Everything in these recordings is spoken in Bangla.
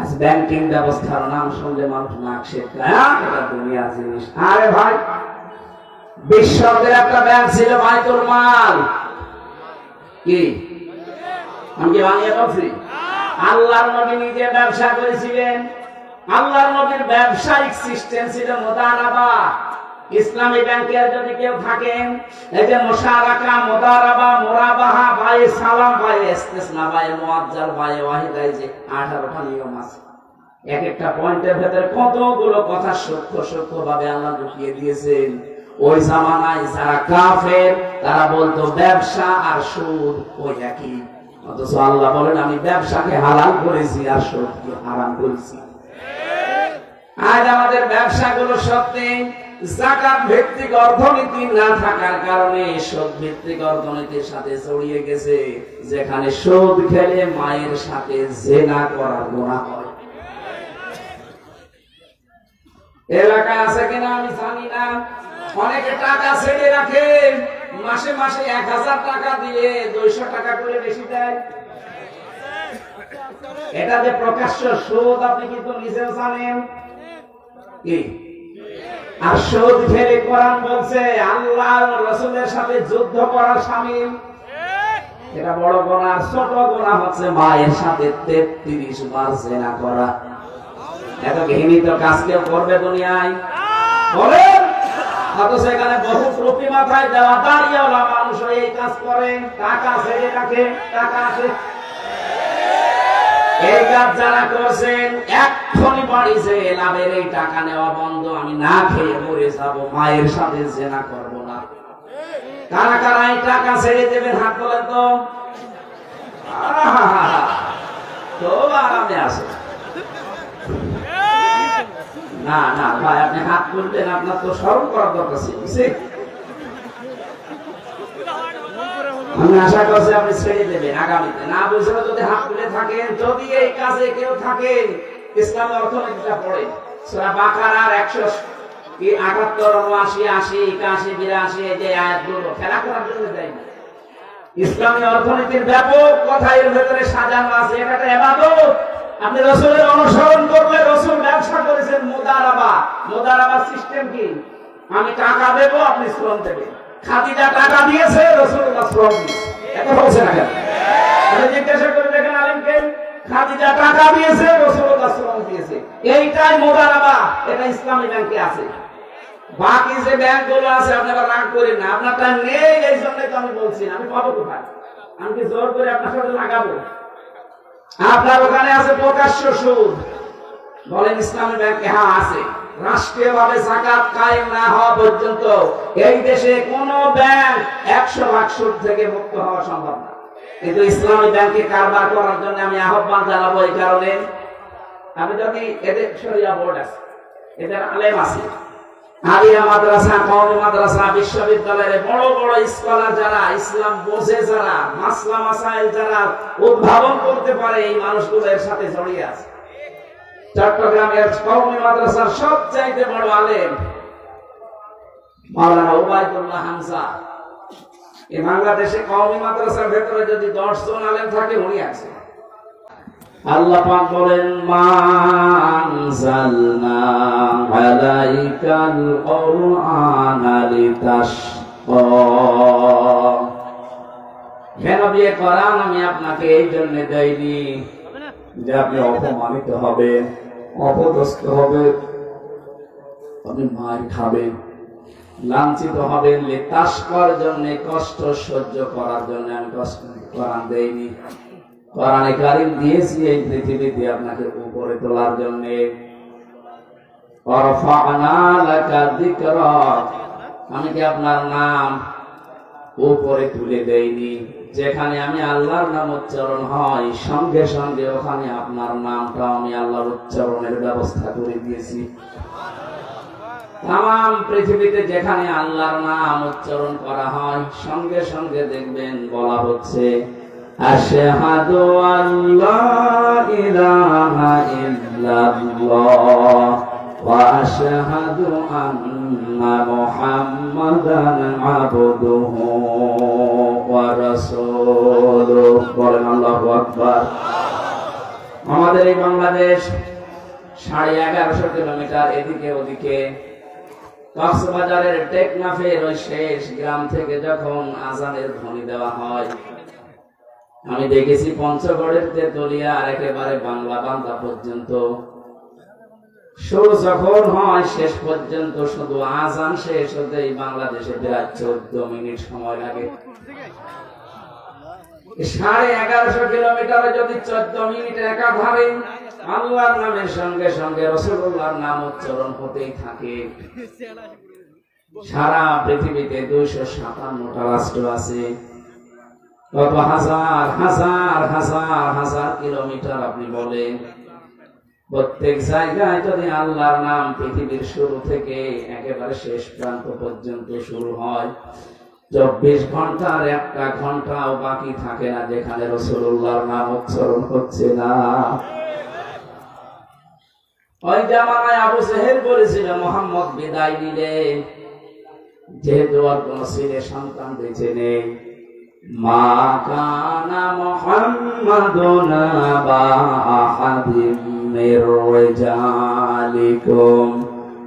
আজ ব্যাংকিং ব্যবস্থার নাম শুনলে মানুষ নাক সেটকায়, এটা দুনিয়া জিনিস। আরে ভাই, বিশ্বের একটা ব্যাংক ছিল বাইতুল মাল। কি আমি কি বানিয়ে বলছি? আল্লাহর নবী নিজে ব্যবসা করেছিলেন। আল্লাহর নবীর ব্যবসায়িক সিস্টেম ছিল মুদারাবা। ইসলামী ব্যাংকের যদি কেউ থাকেন, এই যে মুশারাকা, মুদারাবা, মুরাবাহা, বায়ে সালাম, বায়ে ইস্তিসনা, বায়ে মুআজ্জাল, বায়ে ওয়াহিদা, এই যে 18টা নিয়ম আছে। এক একটা পয়েন্টের ভেতরে কতগুলো কথা সূক্ষ্ম ভাবে আল্লাহ ঢুকিয়ে দিয়েছেন। ওই জামানায় যারা কাফের তারা বলতো ব্যবসা আর সুদ ওই একই, অথচ আল্লাহ বলেন আমি ব্যবসাকে হালাল করেছি আর সুদকে হারাম করেছি। আজ আমাদের ব্যবসাগুলো সত্যি যাকাত ভিত্তিক অর্থনীতি না থাকার কারণে সুদ ভিত্তিক অর্থনীতির সাথে জড়িয়ে গেছে, যেখানে সুদ খেলে মায়ের সাথে জিনা করার গুনাহ হয়। এলাকায় আছে কিনা আমি জানি না, অনেকে টাকা ছেড়ে রাখে, মাসে মাসে 1000 টাকা দিয়ে 200 টাকা করে বেশি দেয়। এটা যে প্রকাশ্য সুদ আপনি কিন্তু নিজেও জানেন। কি আর সুদ খেলে কোরআন বলছে আল্লাহ রাসূলের সাথে যুদ্ধ করার শামিল। এটা বড় গুনাহ। ছোট গুনাহ হচ্ছে মায়ের সাথে 33 বার জিনা করা। এত ঘৃণিত কাজ কেউ করবে দুনিয়ায়? বলেন। অথচ এখানে বহু টুপি মাথায় দেওয়া দাঁড়িয়েওয়ালা মানুষ এই কাজ করে, টাকা ছেড়ে রাখে, টাকা আসে। এই কাজ যারা করছেন এক্ষুনি বাড়িছে লাভের এই টাকা নেওয়া বন্ধ, আমি না খেয়ে মরে যাবো, মায়ের সাথে জিনা করবো না। কারা কারা এই টাকা ছেড়ে দেবেন হাত তোলেন তো। তো আরামে আসে না না ভাই, আপনি হাত তুলবেন, আপনার তো স্মরণ করার দরকার ছিল। আমি আশা করছি আপনি ছেড়ে দেবেন আগামীতে। না বুঝলে যদি হাত তুলে থাকেন, যদি এই কাজে কেউ থাকেন, ইসলামী অর্থনীতিটা পড়ে সূরা বাকারার 178, 79, 80, 81, 82 এই যে আয়াতগুলো খেলা করার জন্য দেয়নি। ইসলামী অর্থনীতির ব্যাপক কথা এর ভেতরে সাজানো আছে। এটা একটা ইবাদত। আপনি রাসূলের অনুসরণ করলে, রাসূল ব্যবসা করেছেন মুদারাবা। মুদারাবা সিস্টেম কি? আমি টাকা দেব, আপনি শ্রম দেবেন। খাদিজা টাকা দিয়েছে, রাসূলুল্লাহ শ্রম দিয়েছে। এটা বলছে না কেন? আপনি জিজ্ঞাসা করে দেখেন আলেমকে, খাদিজা টাকা দিয়েছে, রাসূলুল্লাহ শ্রম দিয়েছে। এইটাই মুদারাবা। এটা ইসলামী ব্যাংকে আছে। বাকি যে ব্যাংকগুলো আছে আপনি আবার রাগ করেন না, আপনারটা নেই, এই জন্যই তো আমি বলছি। আমি পাবো কোথায়? আমি কি জোর করে আপনার সাথে লাগাবো? আপনার ওখানে আছে প্রকাশ্য সুদ। বলেন ইসলামী ব্যাংকে? হ্যাঁ আছে। রাষ্ট্রীয়ভাবে যাকাত কায়েম না হওয়া পর্যন্ত এই দেশে কোন ব্যাংক 100% সুদ থেকে মুক্ত হওয়া সম্ভব না। কিন্তু ইসলামী ব্যাংকে কারবার করার জন্য আমি আহ্বান জানাবো এই কারণে, আমি যদি এদের শরিয়া বোর্ড আছে, এদের আলেম আছে, আলিয়া মাদ্রাসা, কওমি মাদ্রাসা, বিশ্ববিদ্যালয়ের বড় বড় স্কলার যারা, ইসলাম বোঝে যারা, মাসলা মাসাইল যারা উদ্ভাবন করতে পারে, এই মানুষগুলোর সাথে জড়িয়ে আছে। চট্টগ্রামের কওমি মাদ্রাসার সবচাইতে বড় আলেম মাওলানা উবাইদুল্লাহ হামজা। এই বাংলাদেশে কওমি মাদ্রাসার ভেতরে যদি 10 জন আলেম থাকে, উনি আছে। আল্লাহ পাক বলেন মা আনজালনা আলাইকাল কুরআনা লিতাশকা। হে নবী, কোরআন আমি আপনাকে এই জন্য দেইনি যে আপনি অপমানিত হবেন, অপদস্থ হবেন, আপনি মার খাবেন, লাঞ্ছিত হবেন। লিতাশকার জন্য, কষ্ট সহ্য করার জন্য আমি কোরআন দেইনি। কোরআনে কারীম দিয়েছি এই পৃথিবীতে আপনাকে উপরে তোলার জন্য। ওয়ারফা'না লাকা যিকরাক, আমি কি আপনার নাম উপরে তুলে দেইনি? যেখানে আমি আল্লাহর নাম উচ্চারণ হয়, সঙ্গে সঙ্গে ওখানে আপনার নামটা আমি আল্লাহর উচ্চারণের ব্যবস্থা করে দিয়েছি। তাম পৃথিবীতে যেখানে আল্লাহর নাম উচ্চারণ করা হয়, সঙ্গে সঙ্গে দেখবেন বলা হচ্ছে আশহাদু আল্লা ইলাহা ইল্লাল্লাহ ওয়া আশহাদু আন্না মুহাম্মাদান আবদুহু ওয়া রাসূলুহু। বলেন আল্লাহু আকবার। আমাদের এই বাংলাদেশ 1150 কিলোমিটার এদিকে ওদিকে। কক্সবাজারের টেকনাফের ওই শেষ গ্রাম থেকে যখন আজানের ধ্বনি দেওয়া হয়, আমি দেখেছি পঞ্চগড়ের তেতুলিয়া আর একেবারে বাংলা বান্দা পর্যন্ত শুরু যখন হয় শেষ পর্যন্ত শুধু আজান শেষ হতেই বাংলাদেশে প্রায় 14 মিনিট সময় লাগে। 1150 কিলোমিটারে যদি 14 মিনিট একাধারে আল্লাহর নামের সঙ্গে সঙ্গে রাসূলুল্লাহর নাম উচ্চারণ হতেই থাকে। সারা পৃথিবীতে 257টা রাষ্ট্র আছে। কত হাজার হাজার হাজার হাজার কিলোমিটার আপনি বলেন। প্রত্যেক জায়গায় যদি আল্লাহর নাম পৃথিবীর শুরু থেকে একেবারে শেষ প্রান্ত পর্যন্ত শুরু হয়, 24 ঘন্টার একটা ঘন্টাও বাকি থাকে না যেখানে রাসূলুল্লাহর নাম উচ্চারণ হচ্ছে না। ওই জামানায় আবু জেহেল বলেছিল, মুহাম্মদ বিদায় নিলে যেহেতু আর কোন ছেলে সন্তান বেঁচে নেই, মা কানা মুহাম্মাদুন আবা আহাদিম মির রিজালিকুম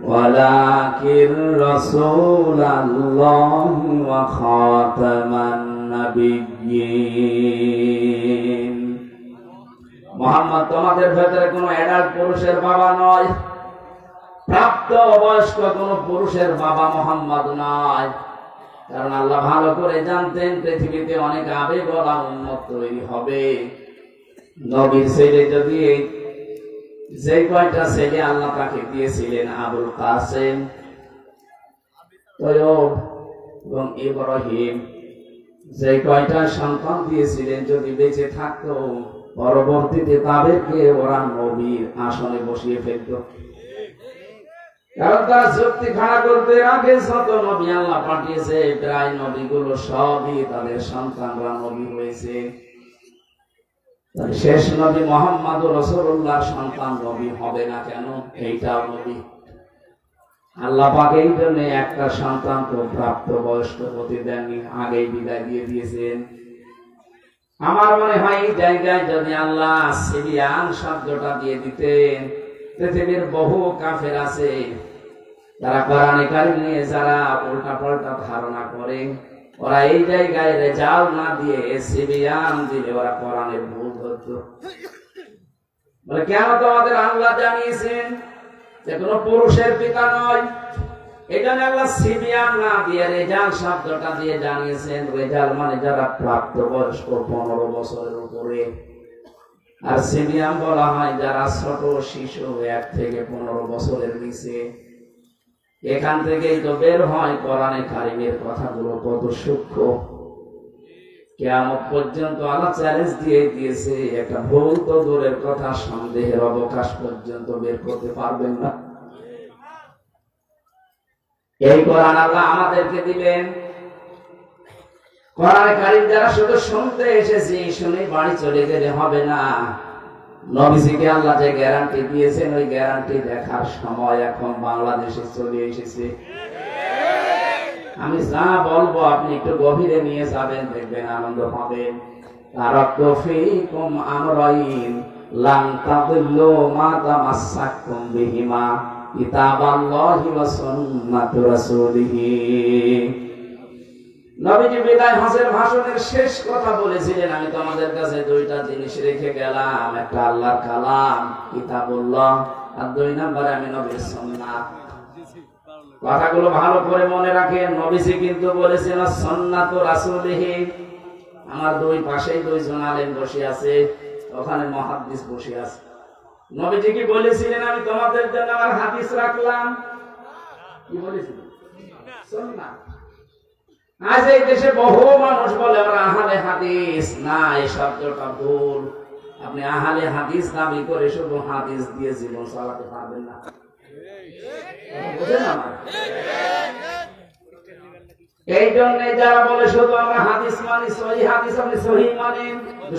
ওয়ালাকিন রাসূলুল্লাহি ওয়া খাতামান নাবিয়্যিন। মুহাম্মদ তোমাদের ভেতরে কোন অ্যাডাল্ট পুরুষের বাবা নয়, প্রাপ্ত বয়স্ক কোন পুরুষের বাবা মুহাম্মদ নয়। কারণ আল্লাহ ভালো করে জানতেন পৃথিবীতে অনেক আবেগওয়ালা উম্মত তৈরি হবে। নবীর ছেলে যদি যে কয়টা ছেলে আল্লাহ তাকে দিয়েছিলেন, আবুল কাসেম, তয়্যব এবং ইব্রাহিম, যে কয়টা সন্তান দিয়েছিলেন যদি বেঁচে থাকতো, পরবর্তীতে তাদেরকে ওরা নবীর আসনে বসিয়ে ফেলত। কারণ তারা যুক্তি খাড়া করতে আগে যত নবী আল্লাহ পাঠিয়েছে, প্রায় নবীগুলো সবই তাদের সন্তানরা নবী হয়েছে। শেষ নবী মুহাম্মদ রাসূলুল্লাহর সন্তান নবী হবে না কেন? এইটাও নবী। আল্লাহ পাক এই জন্য একটা সন্তান তো প্রাপ্ত বয়স্ক হতে দেননি, আগেই বিদায় দিয়ে দিয়েছেন। আমার মনে হয় এই জায়গায় যদি আল্লাহ সিবিয়ান শব্দটা দিয়ে দিতেন, পৃথিবীর বহু কাফের আছে যারা কোরআনে কারীম নিয়ে যারা উল্টা পাল্টা ধারণা করে, ওরা এই জায়গায় রেজাল না দিয়ে সিবিয়ান দিলে ওরা কোরআনের ভুল ধরতো। বলে কেন তোমাদের আল্লাহ জানিয়েছেন যে কোনো পুরুষের পিতা নয়, এই জন্য আল্লাহ সিবিয়ান না দিয়ে রেজাল শব্দটা দিয়ে জানিয়েছেন। রেজাল মানে যারা প্রাপ্ত বয়স্ক 15 বছরের উপরে, আর সিবিয়ান বলা হয় যারা ছোট শিশু 1 থেকে 15 বছরের নিচে। এখান থেকেই তো বের হয় কোরআনে কারীমের কথাগুলো কত সূক্ষ্ম। কিয়ামত পর্যন্ত আল্লাহ চ্যালেঞ্জ দিয়ে দিয়েছে, একটা ভুল তো দূরের কথা, সন্দেহের অবকাশ পর্যন্ত বের করতে পারবেন না। এই কোরআন আল্লাহ আমাদেরকে দিলেন। কোরআনে কারীম যারা শুধু শুনতে এসেছি, শুনে বাড়ি চলে গেলে হবে না। নবীজিকে আল্লাহ যে গ্যারান্টি দিয়েছেন, ওই গ্যারান্টি দেখার সময় এখন বাংলাদেশে চলে এসেছে। আমি যা বলবো আপনি একটু গভীরে নিয়ে যাবেন, দেখবেন আনন্দ পাবেন। তারাকতু ফীকুম আমরাইন লান তাদিল্লু মা তামাসসাকতুম বিহিমা কিতাবাল্লাহি ওয়া সুন্নাতু রাসূলিহি। নবীজি বিদায় হজের ভাষণের শেষ কথা বলেছিলেন, আমি তোমাদের কাছে 2টা জিনিস রেখে গেলাম, একটা আল্লাহর কালাম কিতাবুল্লাহ, আর 2 নম্বরে আমি নবীর সুন্নাত। কথাগুলো ভালো করে মনে রাখেন। নবীজি কিন্তু বলেছেন সুন্নাতু রাসূলিহি। আমার 2 পাশেই 2 জন আলেম বসে আছে, ওখানে মুহাদ্দিস বসে আছে। নবীজি কি বলেছিলেন আমি তোমাদের জন্য আমার হাদিস রাখলাম? কি বলেছিলেন? সুন্নাত। আজ এই দেশে বহু মানুষ বলে আমরা আহলে হাদিস। না, এই শব্দটা ভুল। আপনি আহলে হাদিস দাবি করে শুধু হাদিস দিয়ে জীবন চালাতে পারবেন না। বুঝেন আমার? এই জন্য যারা বলে শুধু আমরা হাদিস মানি, সহিহ হাদিস, আপনি সহিহ মানেন,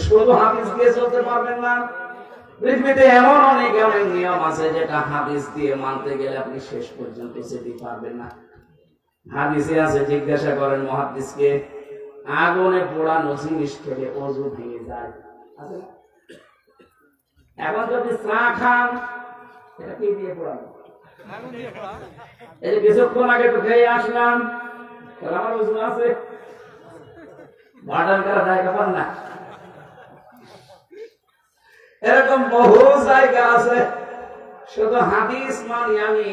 শুধু হাদিস দিয়ে চলতে পারবেন না। পৃথিবীতে এমন অনেক নিয়ম আছে যেটা হাদিস দিয়ে মানতে গেলে আপনি শেষ পর্যন্ত যেতে পারবেন না। হাদিসে আছে, জিজ্ঞাসা করেন মুহাদ্দিসকে, আগুনে পোড়ানো জিনিস খেলে ওযু ভেঙে যায়। এখন যদি চা খান, এটা কি দিয়ে পড়াবো? এই যে কিছুক্ষণ আগে তো খেয়ে আসলাম, তাহলে আমার ওজন আছে, বাটান করা জায়গা পান না। এরকম বহু জায়গা আছে। শুধু হাদিস মানি আমি,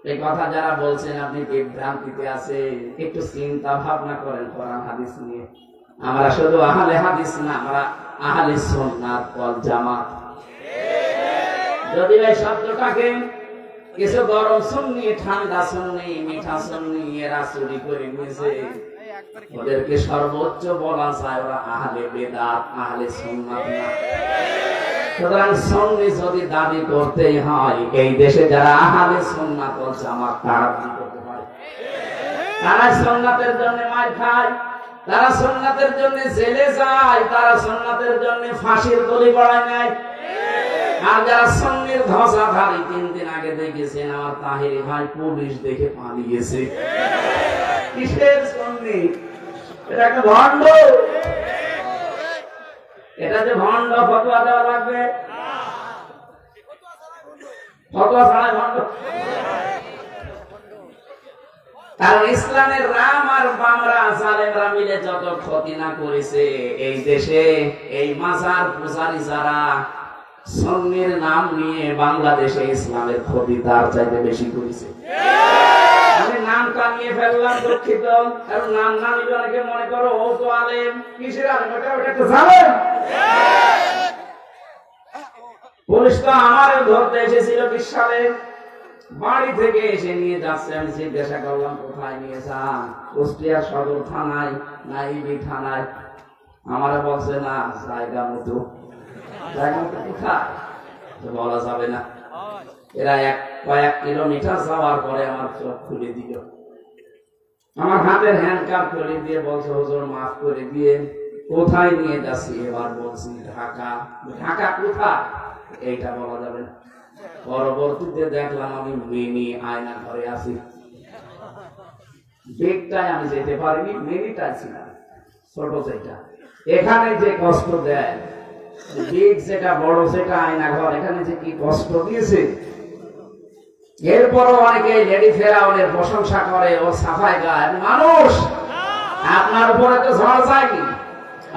এই কথা যারা বলছেন আপনি বিভ্রান্তিতে আছে, একটু চিন্তা ভাবনা করেন কোরআন হাদিস নিয়ে। আমরা শুধু আহলে হাদিস না, আমরা আহলে সুন্নাত ওয়াল জামাত। যদি এই শব্দটাকে কিছু গরম সুন্নি, ঠান্ডা সুন্নি, মিঠা সুন্নি এরা চুরি করে নিয়েছে, ওদেরকে সর্বোচ্চ বলা যায় ওরা আহলে বেদাত, আহলে সুন্নাত না। সুতরাং সুন্নি যদি দাবি করতেই হয়, এই দেশে যারা আহলে সুন্নাত ওয়াল জামাত তারা দাবি করতে পারে। তারা সুন্নাতের জন্য মার খায়, তারা সুন্নাতের জন্য জেলে যায়, তারা সুন্নাতের জন্য ফাঁসির গলি বাড়ায় নেয়। আর যারা সুন্নির ধ্বজাধারী, 3 দিন আগে দেখেছেন আমার তাহেরি ভাই পুলিশ দেখে পালিয়েছে। কিসের সুন্নি? এটা একটা ভণ্ড। এটা যে ভণ্ড, ফতোয়া দেওয়া লাগবে, ফতোয়া ছাড়া ভণ্ড। কারণ ইসলামের রাম আর বামরা জালেমরা মিলে যত ক্ষতি না করেছে এই দেশে, এই মাজার পূজারী যারা সুন্নির নাম নিয়ে বাংলাদেশে ইসলামের ক্ষতি তার চাইতে বেশি করেছে। আমি নামটা নিয়ে ফেললাম, দুঃখিত। কারণ নাম না নিলে অনেকে মনে করো ও তো আলেম। কিসের আলেম? ওটা একটা জালেম। পুলিশ তো আমারও ধরতে এসেছিল 20 সালে, বাড়ি থেকে এসে নিয়ে যাচ্ছে। আমি জিজ্ঞাসা করলাম কোথায় নিয়ে যান? কুষ্টিয়া সদর থানায় না ইবি থানায়? আমারে বলছে না, জায়গা মতো। জায়গা মতো কোথায় বলা যাবে না। এরা কয়েক কিলোমিটার যাওয়ার পরে আমার চোখ খুলে দিল, আমার হাতের হ্যান্ডকাপ খুলে দিয়ে বলছে হুজুর মাফ করে দিয়ে। কোথায় নিয়ে যাচ্ছি? এবার বলছি ঢাকা। ঢাকা কোথায়? এইটা বলা যাবে না। পরবর্তীতে দেখলাম আমি মিনি আয়না ঘরে আছি। বেগটায় আমি যেতে পারিনি, মিনিটাই ছিলাম, ছোট যেটা। এখানে যে কষ্ট দেয়, বেগ যেটা বড়, যেটা আয়না ঘর, এখানে যে কি কষ্ট দিয়েছে। এরপরও অনেকে লেডি ফেরাউনের প্রশংসা করে, ও সাফাই গায়। মানুষ আপনার উপরে তো ঝড় যায়নি।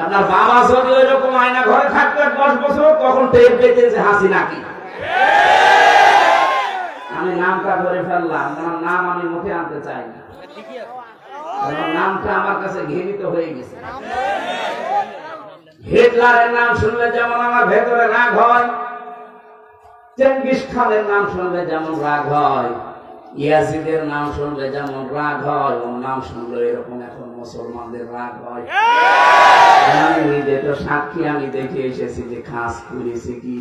আপনার বাবা যদি ওই রকম আয়না ঘরে থাকতো 10 বছর, তখন টের পেতেন যে হাসি নাকি। আমি নামটা ধরে ফেললাম, আমার নাম আমি মুখে আনতে চাই না, নামটা আমার কাছে ঘৃণিত হয়ে গেছে। হিটলারের নাম শুনলে যেমন আমার ভেতরে রাগ হয়, চেঙ্গিস খানের নাম শুনলে যেমন রাগ হয়, ইয়াজিদের নাম শুনলে যেমন রাগ হয়, ওর নাম শুনলে এরকম এখন মুসলমানদের রাগ হয়। আমি নিজে তো সাক্ষী, আমি দেখে এসেছি যে খাস করেছে কি।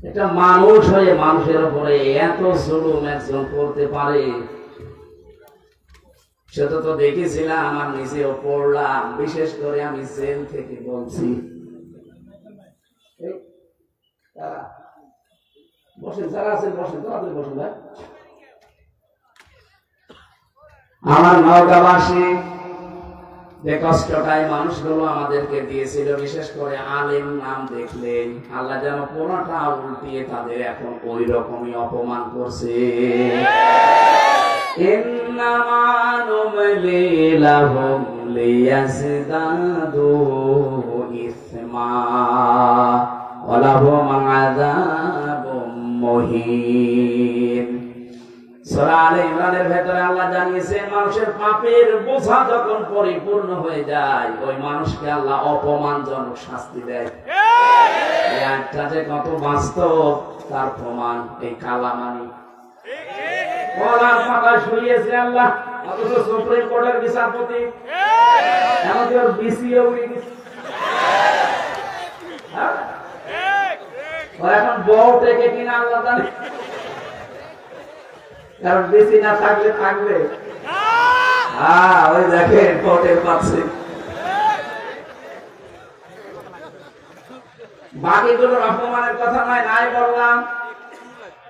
এটা মানুষ হয়ে মানুষের উপরে এত জুলুম একজন করতে পারে, সেটা তো দেখেছিলাম, আমার নিজেও পড়লাম। বিশেষ করে আমি জেল থেকে বলছি। বসেন, যারা আছেন বসেন, তাড়াতাড়ি বসেন ভাই। আমার নওগাঁবাসী যে কষ্টটাই মানুষগুলো আমাদেরকে দিয়েছিল, বিশেষ করে আলেম নাম দেখলেন, আল্লাহ যেন পুরোটা উল্টিয়ে তাদের এখন ওই রকমই অপমান করছে। ইন্নামা নুমলি লাহুম লিয়াজদাদু ইসমা ওয়া লাহুম আযাবুম মুহিন। সূরা আলে ইমরানের ভেতরে আল্লাহ জানিয়েছেন, মানুষের পাপের বোঝা যখন পরিপূর্ণ হয়ে যায়, ওই মানুষকে আল্লাহ অপমানজনক শাস্তি দেয়। এই আয়াতটা যে কত বাস্তব তার প্রমাণ এই কালামানি। কলার পাতা শুইয়েছে আল্লাহ, অথচ সুপ্রিম কোর্টের বিচারপতি, এমনকি ওর বিসিও উড়ে গেছে। এখন বউ থেকে কিনা আল্লাহ জানে, কারণ বেশি না থাকলে থাকবে। ওই দেখেন কোর্টের পাচ্ছে। বাকিগুলোর অপমানের কথা নয়, নাই বললাম।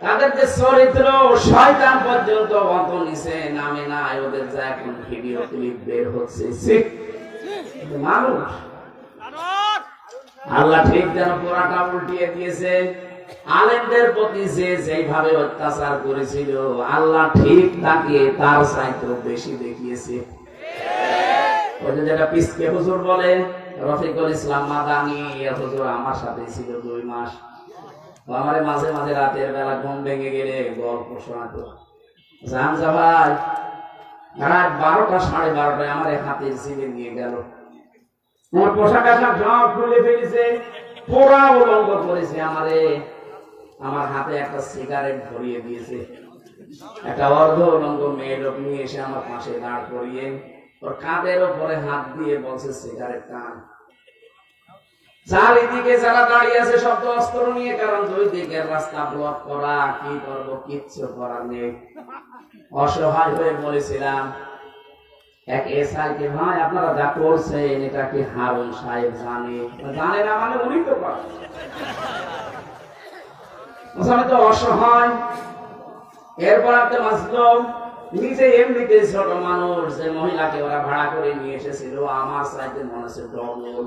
তাদের যে চরিত্র, শয়তান পর্যন্ত অত নিচে নামে নাই, ওদের যা এখন ভিডিও ক্লিপ বের হচ্ছে। মানুষ আল্লাহ ঠিক যেন পুরাটা উল্টিয়ে দিয়েছে। আলেমদের প্রতি যে যেভাবে অত্যাচার করেছিল আল্লাহ ঠিক তাকে তার চাইতে বেশি দেখিয়েছে। ওই যে যেটা পিসকে হুজুর বলে, রফিকুল ইসলাম মাদানি হুজুর আমার সাথে ছিল 2 মাস। আমার মাঝে মাঝে রাতের বেলা ঘুম ভেঙে গেলে গল্প শোনাতো। জানজা ভাই রাত 12টা 12:30 আমার হাতে ছিঁড়ে নিয়ে গেল। আমার পোশাক আশাক সব খুলে ফেলেছে, পোড়া উলঙ্গ করেছে আমারে। আমার হাতে একটা সিগারেট ধরিয়ে দিয়েছে। একটা অর্ধ উলঙ্গ মেয়ে লোক নিয়ে এসে আমার পাশে দাঁড় করিয়ে ওর কাঁধের উপরে হাত দিয়ে বলছে সিগারেট টান। চারিদিকে যারা দাঁড়িয়ে আছে শব্দ অস্ত্র নিয়ে, কারণ 2 দিকের রাস্তা ব্লক করা। কি করবো, কিচ্ছু করার নেই। অসহায় হয়ে বলেছিলাম এক এসআই কে, ভাই আপনারা যা করছেন এটা কি হারুন সাহেব জানে? জানে না মানে উনি তো করে। তো অসহায়। এরপর একটা মাসলুম নিজে এমনিতে ছোট মানুষ, যে মহিলাকে ওরা ভাড়া করে নিয়ে এসেছিল আমার চাইতে মনে হচ্ছে ডবল।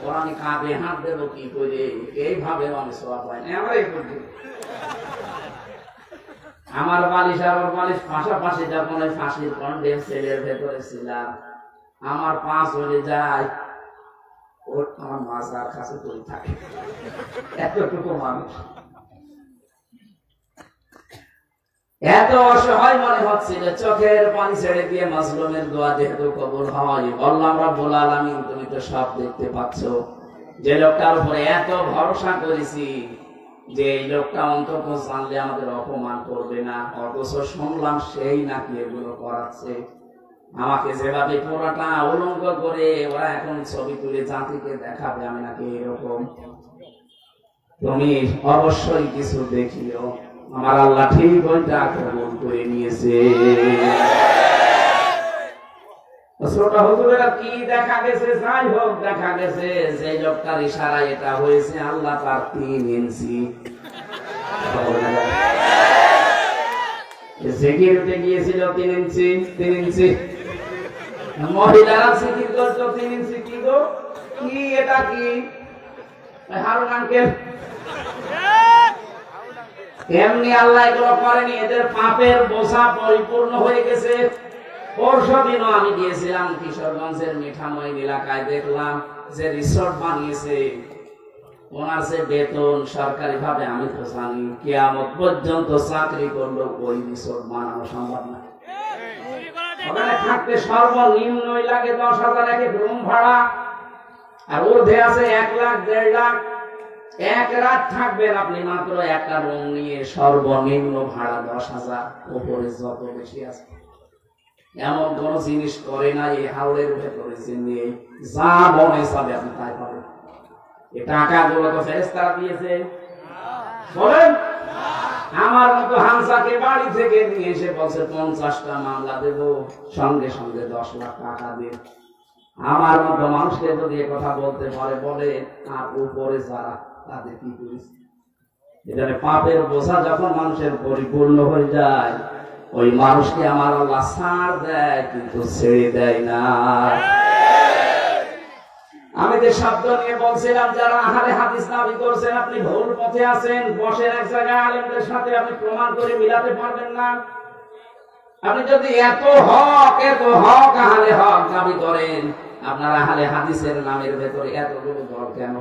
ওরা আমি কাঁধে হাত দেবো কি করে, এইভাবে আমি সোয়া পাই না। আমরা এই করছি আমার বালিশ আর ওর বালিশ পাশাপাশি, যখন ওই ফাঁসির কন্ডেম সেলের ভেতরে ছিলাম আমার পা চলে যায়, ওর আমার মাজার কাছে পড়ে থাকে। এতটুকু মানুষ, এত অসহায় মনে হচ্ছিল। চোখের পানি ছেড়ে দিয়ে মাজলুমের দোয়া যেহেতু কবুল হয়, বললাম রব্বুল আলামিন তুমি তো সব দেখতে পাচ্ছ। যে লোকটার উপরে এত ভরসা করেছি যে এই লোকটা অন্তত জানলে আমাদের অপমান করবে না, অথচ শুনলাম সেই নাকি এগুলো করাচ্ছে। আমাকে যেভাবে পুরাটা উলঙ্গ করে ওরা এখন ছবি তুলে জাতিকে দেখাবে আমি নাকি এরকম, তুমি অবশ্যই কিছু দেখিও। আমার আল্লাহ ঠিক ওইটা কবুল করে নিয়েছে। কি দেখা গেছে? যাই হোক, দেখা গেছে যে লোকটার ইশারায় এটা হয়েছে আল্লাহ তার 3 ইঞ্চি জিকিরতে গিয়েছিল 3 ইঞ্চি 3 ইঞ্চি। মহিলারা জিকির করতো 3 ইঞ্চি। কি গো, কি এটা কি হারুন আঙ্কেল? এমনি আল্লাহ এগুলো করেনি, এদের পাপের বোঝা পরিপূর্ণ হয়ে গেছে। পরশুদিনও আমি গিয়েছিলাম কিশোরগঞ্জের মিঠামইন এলাকায়, দেখলাম যে রিসোর্ট বানিয়েছে। ওনার যে বেতন সরকারি ভাবে আমি তো জানি, কিয়ামত পর্যন্ত চাকরি করলেও ওই রিসোর্ট বানানো সম্ভব না। ওখানে থাকতে সর্বনিম্নই লাগে 10,000 এক রুম ভাড়া, আর ঊর্ধ্বে আছে 1 লাখ 1.5 লাখ। 1 রাত থাকবেন আপনি মাত্র একটা রুম নিয়ে, সর্বনিম্ন ভাড়া 10,000, উপরে যত বেশি আছে। এমন কোন জিনিস করে না এই হাওড়ের ভেতরে যে নিয়ে যা মনে চাবে আপনি তাই পাবেন। এই টাকাগুলো তো ফেরেশতারা দিয়েছে। বলেন, আমার মতো হামসাকে বাড়ি থেকে নিয়ে এসে বলছে 50টা মামলা দেব, সঙ্গে সঙ্গে 10 লাখ টাকা দেব। আমার মতো মানুষকে যদি এ কথা বলতে পারে বলে, আর উপরে যারা তাদের কি করিস? এখানে পাপের বোঝা যখন মানুষের পরিপূর্ণ হয়ে যায়, ওই মানুষকে আমার আল্লাহ ছাড় দেয় কিন্তু ছেড়ে দেয় না। আমি যে শব্দ নিয়ে বলছিলাম, যারা আহলে হাদিস দাবি করছেন আপনি ভুল পথে আছেন। বসেন এক জায়গায়, আলেমদের সাথে আপনি প্রমাণ করে মিলাতে পারবেন না। আপনি যদি এত হক আহলে হক দাবি করেন, আপনার আহলে হাদিসের নামের ভেতরে এতগুলো দল কেন?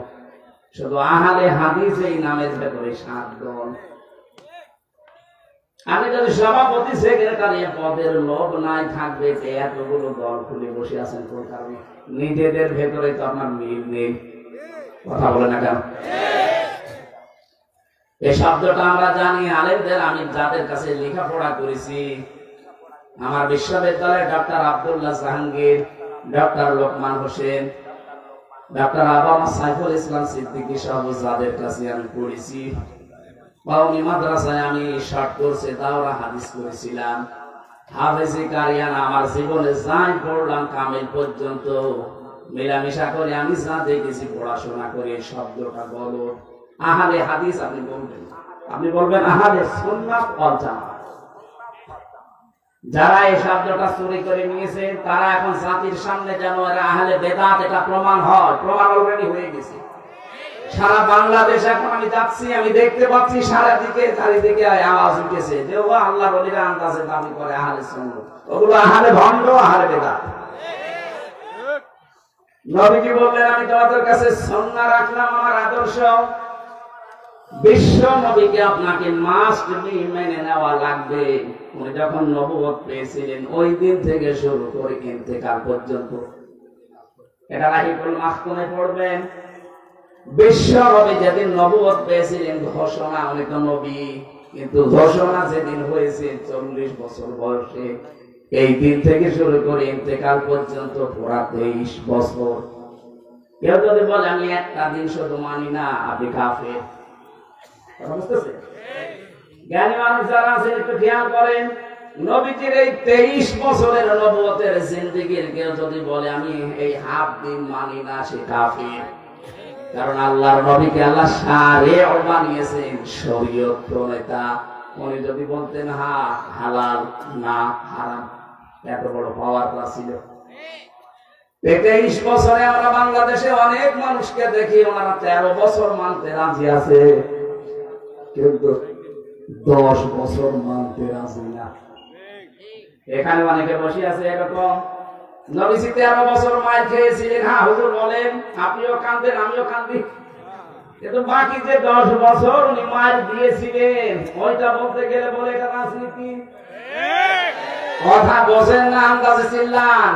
শুধু আহলে হাদিস এই নামের ভেতরে 7 দল। আমি যদি সভাপতি সেক্রেটারি পদের লোভ নাই থাকবে, এতগুলো দল খুলে বসে আছেন কোন কারণে? নিজেদের ভেতরে তো আপনার মিল নেই। কথা বলে না কেন? এই শব্দটা আমরা জানি আলেমদের, আমি যাদের কাছে লেখাপড়া করেছি, আমার বিশ্ববিদ্যালয়ে doctor Abdullah Jahangir, doctor Lokman Hossain, doctor আবামা সাইফুল ইসলাম সিদ্দিকী সহ যাদের কাছে আমি পড়েছি, বাউনি মাদ্রাসায় আমি শর্ট কোর্সে দাওরা হাদিস করেছিলাম। হাফেজি কারিয়ান আমার জীবনে যাই পড়লাম কামিল পর্যন্ত মেলামেশা করে আমি যা দেখেছি পড়াশোনা করে, শব্দটা বলো আহলে হাদিস। আপনি বলবেন আহলে সুন্নাত ওয়াল জামাত। যারা এই শব্দটা চুরি করে নিয়েছে তারা এখন জাতির সামনে যেন এরা আহলে বেদাত এটা প্রমাণ হয়। প্রমাণ অলরেডি হয়ে গেছে। সারা বাংলাদেশ এখন আমি যাচ্ছি, আমি দেখতে পাচ্ছি চারিদিকে আওয়াজ উঠেছে যে ও আল্লাহর ওলিরা আন্দাজে দাবি করে আহলে সুন্নাত, ওগুলো আহলে ভণ্ড, আহলে বেদাত। নবীজি বললেন আমি তোমাদের কাছে সুন্নাহ রাখলাম আমার আদর্শ, বিশ্ব নবীকে আপনাকে মাস্ট বি মেনে নেওয়া লাগবে। উনি যখন নবুয়ত পেয়েছিলেন ওই দিন থেকে শুরু করে ইন্তেকাল পর্যন্ত, এটা রাহিবুল মাখতুমে পড়বেন। বিশ্ব নবী যেদিন নবুয়ত পেয়েছিলেন ঘোষণা, উনি তো নবী, কিন্তু ঘোষণা যেদিন হয়েছে 40 বছর বয়সে, এই দিন থেকে শুরু করে ইন্তেকাল পর্যন্ত পুরা 23 বছর। কেউ যদি বলে আমি একটা দিন শুধু মানি না, আপনি কাফের। জ্ঞানী মানুষ যারা আছেন একটু খেয়াল করেন, নবীজির এই 23 বছরের নবুয়তের জিন্দেগির কেউ যদি বলে আমি এই হাফ দিন মানি না, সে কাফের। কারণ আল্লাহর নবীকে আল্লাহ শারিআ বানিয়েছেন, শরীয়ত প্রণেতা। উনি যদি বলতেন হা হালাল না হারাম, এত বড় পাওয়ার ছিল। 23 বছরে আমরা বাংলাদেশে অনেক মানুষকে দেখি ওনারা 13 বছর মানতে রাজি আছে, কিন্তু 10 বছর মানতে রাজি না। এখানে অনেকে বসে আছে এরকম, নবীজি 13 বছর মার খেয়েছিলেন, হ্যাঁ হুজুর বলেন, আপনিও কাঁদেন আমিও কাঁদি, কিন্তু বাকি যে 10 বছর উনি মার দিয়েছিলেন, ওইটা বলতে গেলে বলে এটা রাজনীতি। কথা বোঝেন না, আন্দাজে চিল্লান।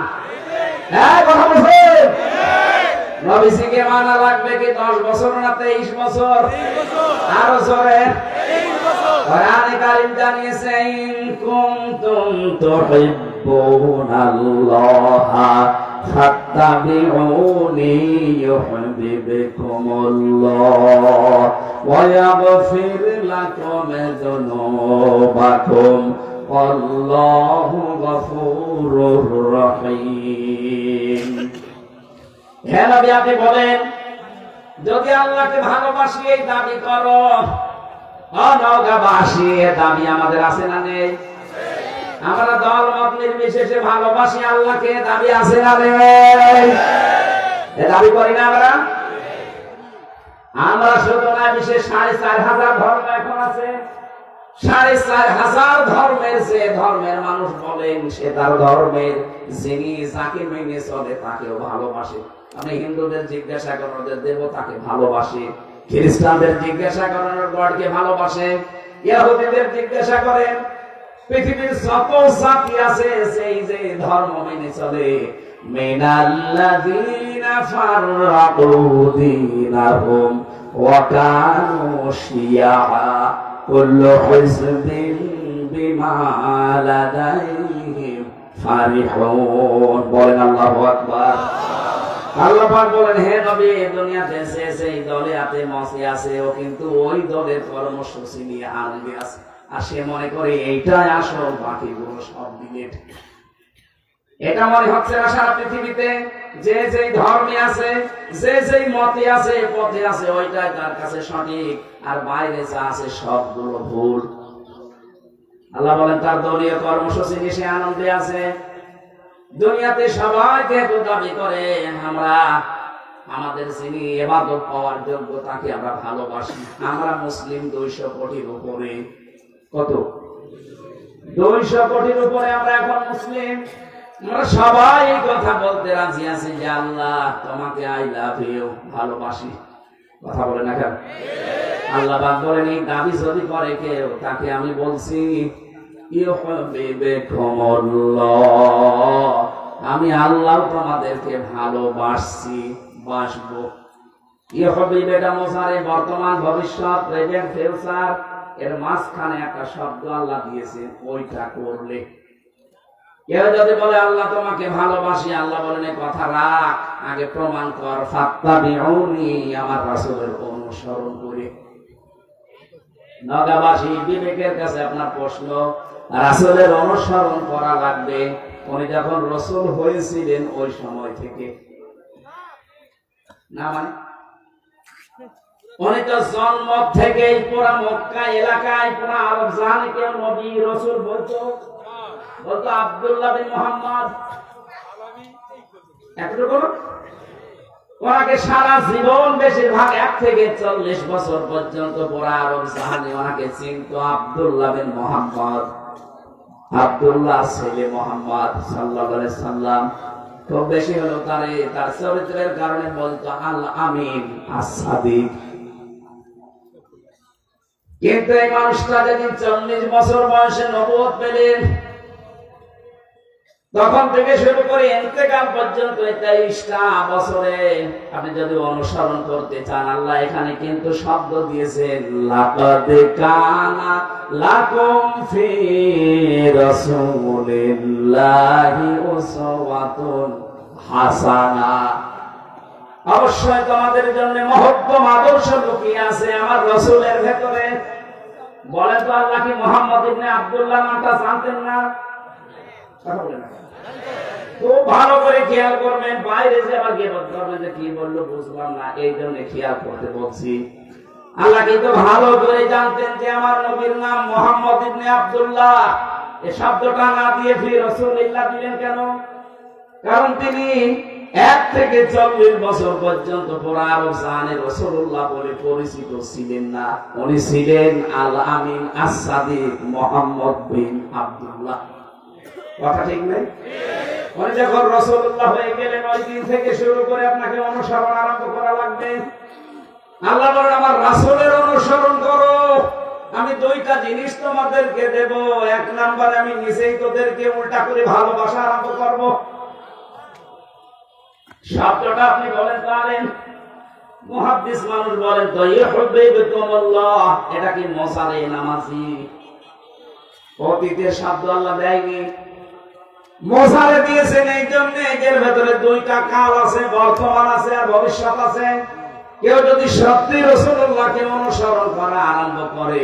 হ্যাঁ কথা বোঝেন। নবীজিকে মানা লাগবে কি 10 বছর না 23 বছর? আরো জোরে। কোরআনে কারীম জানিয়েছে ইন কুনতুম তুহিব্বুনাল্লাহা ফাত্তাবিউনি ইউহিব্বুকুমুল্লাহ ওয়া ইয়াগফির লাকুম যুনুবাকুম আল্লাহু গফুরুর রহিম। হে নবী আপনি বলেন, যদি আল্লাহকে ভালোবাসি এই দাবি করো, অনগাবাসী এ দাবি আমাদের আছে না নেই? আমরা দল মত নির্বিশেষে ভালোবাসি আল্লাহকে, দাবি আছে না নেই? এ দাবি করি না আমরা? আমরা শুধু না, বিশেষ 4500 ধর্ম এখন আছে। 4500 ধর্মের যে ধর্মের মানুষ বলেন সে তার ধর্মের যিনি যাকে মেনে চলে তাকেও ভালোবাসে। আপনি হিন্দুদের জিজ্ঞাসা করেন ওদের দেবতাকে ভালোবাসে, খ্রিস্টানদের জিজ্ঞাসা করেন গডকে ভালোবাসে, ইহুদিদের জিজ্ঞাসা করেন, পৃথিবীর যত জাতি আছে সেই যে ধর্ম মেনে চলে, মিনাল্লাযীনা ফাররাকু দীনাহুম ওয়া কানু শিয়া কুল্লু হিজবিন বিমা লাদাইহিম ফারিহুন। বলেন আল্লাহু আকবার। আল্লাহ পাক বলেন, হে নবী দুনিয়াতে সেই দলে আতে মসি আছে, ও কিন্তু ওই দলের কর্মসূচি নিয়ে আনন্দে আছে, আর সে মনে করে এইটাই আসল, বাকিগুলো সব ডিলেট। এটা মনে হচ্ছে না সারা পৃথিবীতে যে যেই ধর্মে আছে, যে যেই মতে আছে, পথে আছে, ওইটাই তার কাছে সঠিক, আর বাইরে যা আছে সবগুলো ভুল। আল্লাহ বলেন তার দলীয় কর্মসূচি নিয়ে সে আনন্দে আছে। দুনিয়াতে সবাই যেহেতু দাবি করে আমরা আমাদের যিনি ইবাদত পাওয়ার যোগ্য তাকে আমরা ভালোবাসি। আমরা মুসলিম 200 কোটির উপরে, কত? 200 কোটির উপরে আমরা এখন মুসলিম। আমরা সবাই এই কথা বলতে রাজি আছি যে আল্লাহ তোমাকে আই লাভ ইউ, ভালোবাসি। কথা বলে না কেন? আল্লাহ পাক বলেন এই দাবি যদি করে কেউ, তাকে আমি বলছি আমি আল্লাহ তোমাদেরকে ভালোবাসছি, বাসবো। এটা মোসারে বর্তমান ভবিষ্যৎ, প্রেজেন্ট ফিউচার, এর মাঝখানে একটা শব্দ আল্লাহ দিয়েছেন, ওইটা করলে। কেউ যদি বলে আল্লাহ তোমাকে ভালোবাসি, আল্লাহ বলেন এই কথা রাখ, আগে প্রমাণ কর, ফাত্তাবিউনি, আমার রাসূলের অনুসরণ করে। নগাবাসী বিবেকের কাছে আপনার প্রশ্ন, রাসূলের অনুসরণ করা লাগবে। উনি যখন রাসূল হয়েছিলেন ওই সময় থেকে না, মানে উনি তো জন্ম থেকেই পুরা মক্কা এলাকায় পুরা আরব জানে কেউ নবী রাসূল বলতো আব্দুল্লাহ বিন মুহাম্মদ, এতটুকু ওনাকে সারা জীবন বেশিরভাগ 1 থেকে 40 বছর পর্যন্ত পুরা আরব জাহানে ওনাকে চিনত আব্দুল্লাহ বিন মুহাম্মদ, আব্দুল্লাহ ছেলে মুহাম্মদ সাল্লাল্লাহু আলাইহি সাল্লাম। খুব বেশি হলো তার চরিত্রের কারণে বলতো আল আমিন আস-সাদিক। কিন্তু এই মানুষটা যেদিন 40 বছর বয়সে নবুয়ত পেলেন, তখন থেকে শুরু করে ইন্তেকাল পর্যন্ত 23টা বছরে আপনি যদি অনুসরণ করতে চান, আল্লাহ এখানে কিন্তু শব্দ দিয়েছেন লাকাদ কানা লাকুম ফি রাসূলিল্লাহি উসওয়াতুন হাসানা। অবশ্যই তোমাদের জন্য মহত্তম আদর্শ লুকিয়ে আছে আমার রাসূলের ভেতরে। বলেন তো আল্লাহ কি মুহাম্মদ ইবনে আব্দুল্লাহ নামটা জানতেন না? কথা বলেন না। খুব ভালো করে খেয়াল করবেন, বাইরে যে আবার গিবত করবেন যে কি বললো বুঝলাম না, এই জন্য খেয়াল করতে বলছি। আল্লাহ কিন্তু ভালো করে জানতেন যে আমার নবীর নাম মুহাম্মদ ইবনে আব্দুল্লাহ। এই শব্দটা না দিয়ে ফির রাসূলুল্লাহ দিলেন কেন? কারণ তিনি 1 থেকে 40 বছর পর্যন্ত পুরা আরব জাহানে রাসূলুল্লাহ বলে পরিচিত ছিলেন না। উনি ছিলেন আল আমিন আস-সাদিক মুহাম্মদ বিন আব্দুল্লাহ। কথা ঠিক নেই? উনি যখন রাসূলুল্লাহ হয়ে গেলেন, ওই দিন থেকে শুরু করে আপনাকে অনুসরণ আরম্ভ করা লাগবে। আল্লাহ বলেন আমার রাসূলের অনুসরণ করো। আমি 2টা জিনিস তোমাদেরকে দেব। 1 নম্বরে আমি নিজেই তোদেরকে উল্টা করে ভালোবাসা আরম্ভ করব। শব্দটা আপনি বলেন পারেন, মুহাদ্দিস মানুষ বলেন তো ইউহিব্বুকুমুল্লাহ, এটা কি মোসারে নামাজি? অতীতের শব্দ আল্লাহ দেয়নি, মোসারে দিয়েছেন। এই জন্য এর ভেতরে 2টা কাল আছে, বর্তমান আছে আর ভবিষ্যৎ আছে। কেউ যদি সত্যি রাসূলুল্লাহকে অনুসরণ করা আরম্ভ করে,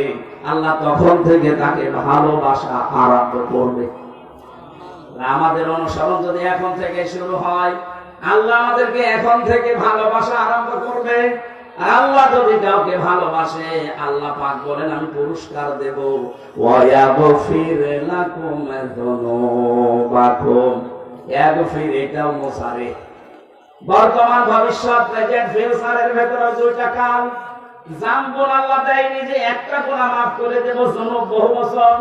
আল্লাহ তখন থেকে তাকে ভালোবাসা আরম্ভ করবে। আমাদের অনুসরণ যদি এখন থেকে শুরু হয়, আল্লাহ আমাদেরকে এখন থেকে ভালোবাসা আরম্ভ করবে। আর আল্লাহ যদি কাউকে ভালোবাসে, আল্লাহ পাক বলেন আমি পুরস্কার দেব। ওয়া ইয়াগফির লাকুম যুনুবাকুম। ইয়াগফির এটাও মোসারে, বর্তমান ভবিষ্যৎ প্রেজেন্ট ফিউচারের ভেতরে 2টা কাল। জাম্বুল আল্লাহ দেয়নি যে একটা গুনাহ মাফ করে দেব, যুনুব বহু বছর,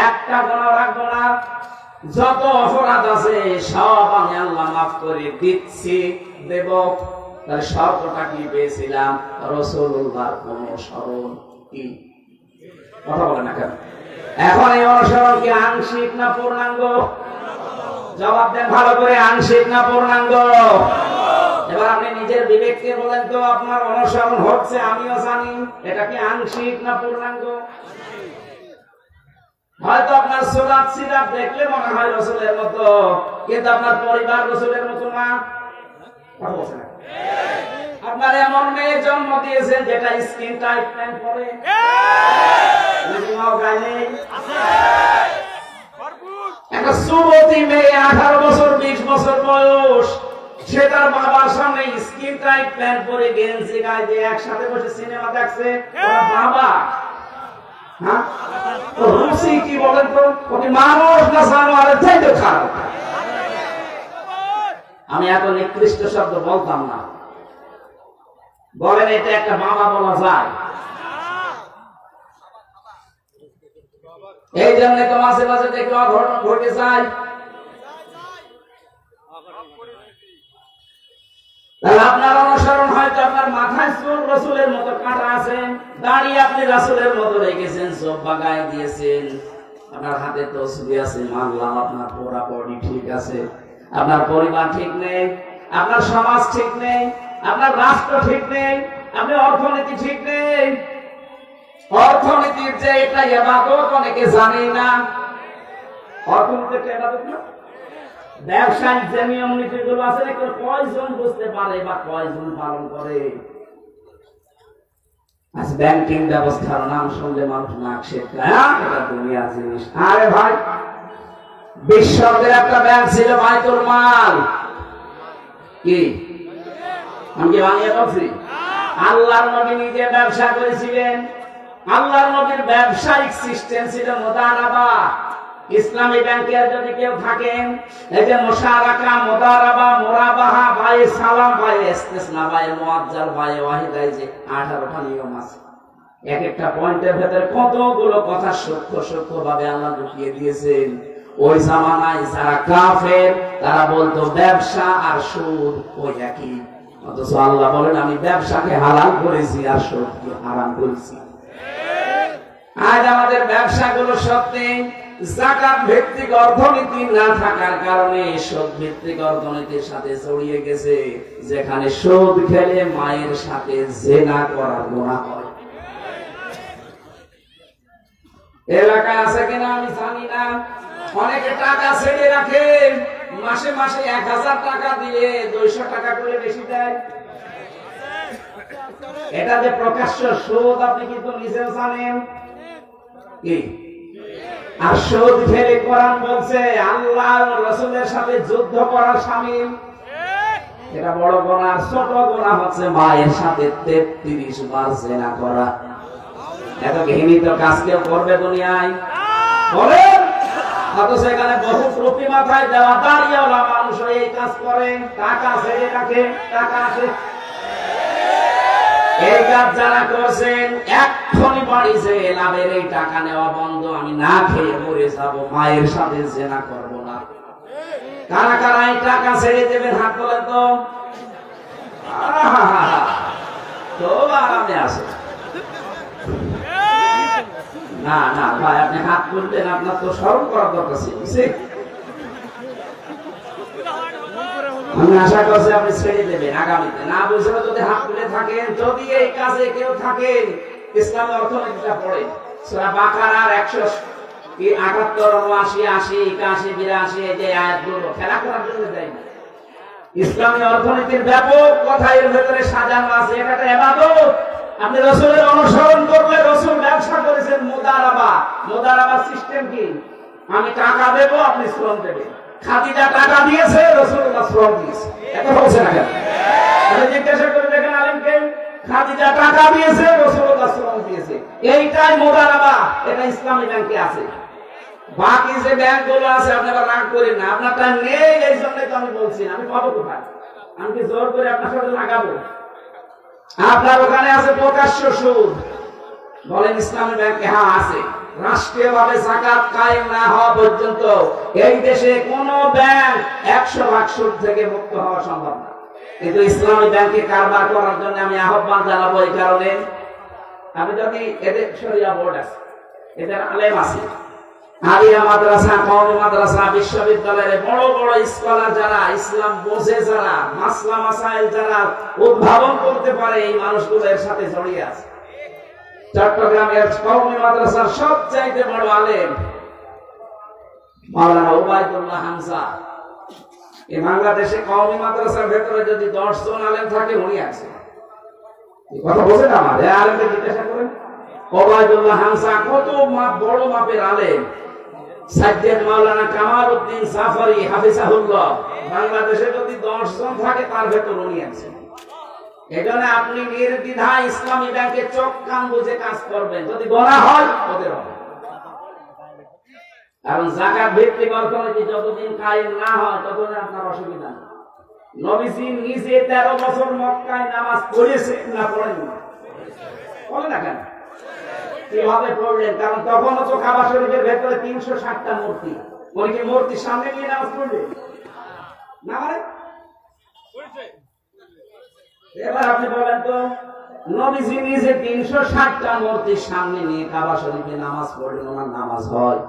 একটা গুনাহ রাখবো না। যত অপরাধ আছে সব আমি আল্লাহ মাফ করে দিচ্ছি, দেব। তার শর্তটা কি পেয়েছিলাম? রাসূলুল্লাহর অনুসরণ। কি কথা বলেন না কেন? এখন এই অনুসরণ কি আংশিক না পূর্ণাঙ্গ? জবাব দেন ভালো করে, আংশিক না পূর্ণাঙ্গ? এবার আপনি নিজের বিবেককে বলেন তো, আপনার অনুসরণ হচ্ছে, আমিও জানি, এটা কি আংশিক না পূর্ণাঙ্গ? হয়তো আপনার সুরাত সিরাত দেখলে মনে হয় রাসূলের মতো, কিন্তু আপনার পরিবার রাসূলের মতো না। আপনার এমন মেয়ে জন্ম দিয়েছেন যেটা স্কিন টাইট প্যান্ট পরে, একটা যুবতী মেয়ে 18 বছর 20 বছর বয়স, সে তার বাবার সামনে স্কিন টাইট প্যান্ট পরে গেঞ্জি গায়ে দিয়ে একসাথে বসে সিনেমা দেখছে। বাবা হ্যাঁ, রুচি কি বলেন তো? মানুষ না জানোয়ারের চাইতে খারাপ। আমি এত নিকৃষ্ট শব্দ বলতাম না। বলেন এটা একটা বাবা বলা যায়? এই জন্য তো মাঝে মাঝে দেখলে অঘটন ঘটে যায়। আপনার অনুসরণ হয়তো আপনার মাথায় চুল রাসূলের মতো কাটা আছে, দাড়ি আপনি রাসূলের মতো রেখেছেন, চোখ বাগায় দিয়েছেন, আপনার হাতে তসবিহ আছে, মানলাম আপনার পুরা বডি ঠিক আছে, আপনার পরিবার ঠিক নেই, আপনার সমাজ ঠিক নেই, আপনার রাষ্ট্র ঠিক নেই, আপনার অর্থনীতি ঠিক নেই। অর্থনীতির যে এটা ইবাদত অনেকে জানে না। অর্থনীতি একটা ইবাদত না? ব্যবসায়িক যে নিয়ম নীতি গুলো আছে, কয়জন বুঝতে পারে বা কয়জন পালন করে? আজ ব্যাংকিং ব্যবস্থার নাম শুনলে মানুষ নাক শেখায়, এটা দুনিয়া জিনিস। আরে ভাই, বিশ্বের একটা ব্যাংক ছিল বাইতুল মাল। কি আমি কি বানিয়ে বলছি? আল্লাহর নবী নিজে ব্যবসা করেছিলেন। আল্লাহর নবীর ব্যবসায়িক সিস্টেম ছিল মুদারাবা। ইসলামী ব্যাংকে যদি কেউ থাকেন, এই যে মুশারাকা, মুদারাবা, মুরাবাহা, বায়ে সালাম, বায়ে ইস্তিসনা, বায়ে মুআজ্জাল, বায়ে ওয়াহিদা, এই যে 18টা নিয়ম আছে। এক একটা পয়েন্টের ভেতরে কতগুলো কথা সূক্ষ্ম ভাবে আল্লাহ ঢুকিয়ে দিয়েছেন। ওই জামানায় যারা কাফের তারা বলতো ব্যবসা আর সুদ ওই একই, অথচ আল্লাহ বলেন আমি ব্যবসাকে হালাল করেছি আর সুদকে হারাম করেছি। আজ আমাদের ব্যবসাগুলো সত্যি যাকাত ভিত্তিক অর্থনীতি না থাকার কারণে সুদ ভিত্তিক অর্থনীতির সাথে জড়িয়ে গেছে, যেখানে সুদ খেলে মায়ের সাথে জিনা করার গুনাহ হয়। এলাকায় আছে কিনা আমি জানি না, অনেকে টাকা ছেড়ে রাখে, মাসে মাসে 1000 টাকা দিয়ে 200 টাকা করে বেশি দেয়। এটা যে প্রকাশ্য সুদ আপনি কিন্তু নিজেও জানেন কি। আর সুদ খেলে কোরআন বলছে আল্লাহ রাসূলের সাথে যুদ্ধ করার শামিল। এটা বড় গুনাহ। ছোট গুনাহ হচ্ছে মায়ের সাথে 33 বার জিনা করা। এত ঘৃণিত কাজ কেউ করবে দুনিয়ায় বলেন? অথচ এখানে বহু টুপি মাথায় দেওয়া দাঁড়িয়েওয়ালা মানুষ এই কাজ করে, টাকা ছেড়ে রাখে, টাকা আছে। এই কাজ যারা করছেন এক্ষুনি বাড়ি যে লাভের এই টাকা নেওয়া বন্ধ, আমি না খেয়ে মরে যাব, মায়ের সাথে জিনা করব না। কারা কারা এই টাকা ছেড়ে দেবেন হাত তোলেন তো। তো আরামে আছে না না ভাই, আপনি হাত তুললেন, আপনার তো স্মরণ করার দরকার ছিল। আমি আশা করছি আপনি ছেড়ে দেবেন আগামীতে। না বুঝলে যদি হাত তুলে থাকেন, যদি এই কাজে কেউ থাকেন, ইসলামী অর্থনীতিটা পড়ে সূরা বাকারার 178, 79, 80, 81, 82 এই যে আয়াতগুলো খেলা করার জন্য দেয় না। ইসলামী অর্থনীতির ব্যাপক কথা এর ভেতরে সাজানো আছে। এটা একটা ইবাদত। আপনি রাসূলের অনুসরণ করলে, রাসূল ব্যবসা করেছেন মুদারাবা। মুদারাবা সিস্টেম কি? আমি টাকা দেব, আপনি শ্রম দেবেন। খাদিজা টাকা দিয়েছে, রাসূলুল্লাহ শ্রম দিয়েছে। এটা বলছে না কেন? আপনি জিজ্ঞাসা করে দেখেন আলেমকে, খাদিজা টাকা দিয়েছে, রাসূলুল্লাহ শ্রম দিয়েছে। এইটাই মুদারাবা। এটা ইসলামী ব্যাংকে আছে। বাকি যে ব্যাংকগুলো আছে আপনি আবার রাগ করেন না, আপনারটা নেই, এই জন্যই তো আমি বলছি। আমি পাবো কোথায়? আমি কি জোর করে আপনার সাথে লাগাবো? আপনার ওখানে আছে প্রকাশ্য সুদ, বলেন ইসলামী ব্যাংকে? হ্যাঁ আছে। রাষ্ট্রীয়ভাবে যাকাত কায়েম না হওয়া পর্যন্ত এই দেশে কোন ব্যাংক 100% সুদ থেকে মুক্ত হওয়া সম্ভব না। কিন্তু ইসলামী ব্যাংকে কারবার করার জন্য আমি আহ্বান জানাবো। এই কারণে আমি যদি এদের শরিয়া বোর্ড আছে, এদের আলেম আছে, আলিয়া মাদ্রাসা, কওমি মাদ্রাসা, বিশ্ববিদ্যালয়ের বড় বড় স্কলার যারা, ইসলাম বোঝে যারা, মাসলা মাসাইল যারা উদ্ভাবন করতে পারে, এই মানুষগুলোর সাথে জড়িয়ে আছে। চট্টগ্রামের কওমি মাদ্রাসার সবচাইতে বড় আলেম মাওলানা ওবায়দুল্লাহ হামজা। এই বাংলাদেশে কওমি মাদ্রাসার ভেতরে যদি 10 জন আলেম থাকে, উনি আছে। এই কথা বোঝেন আমার? এই আলেমকে জিজ্ঞাসা করেন। ওবায়দুল্লাহ হামজা কত বড় মাপের আলেম। সাইয়্যিদ মাওলানা কামাল উদ্দিন জাফরি হাফিজাহুল্লাহ, বাংলাদেশে যদি 10 জন থাকে তার ভেতর উনি আছেন। এজন্য আপনি নির্দ্বিধায় ইসলামী ব্যাংকে চোখ কান বুঝে কাজ করবেন। যদি গোনা হয় ওদের হবে, কারণ যাকাত ভিত্তিক অর্থনীতি যতদিন কায়েম না হয় ততদিন আপনার অসুবিধা নেই। নবীজি নিজে 13 বছর মক্কায় নামাজ পড়েছেন না পড়েন? বলে না কেন? কিভাবে পড়লেন? কারণ তখনও তো কাবা শরীফের ভেতরে 360টা মূর্তি। উনি কি মূর্তির সামনে নিয়ে নামাজ পড়লেন না? মানে এবার আপনি বলেন তো, নবীজি নিজে 360টা মূর্তির সামনে নিয়ে কাবা শরীফে নামাজ পড়লেন, ওনার নামাজ হয়?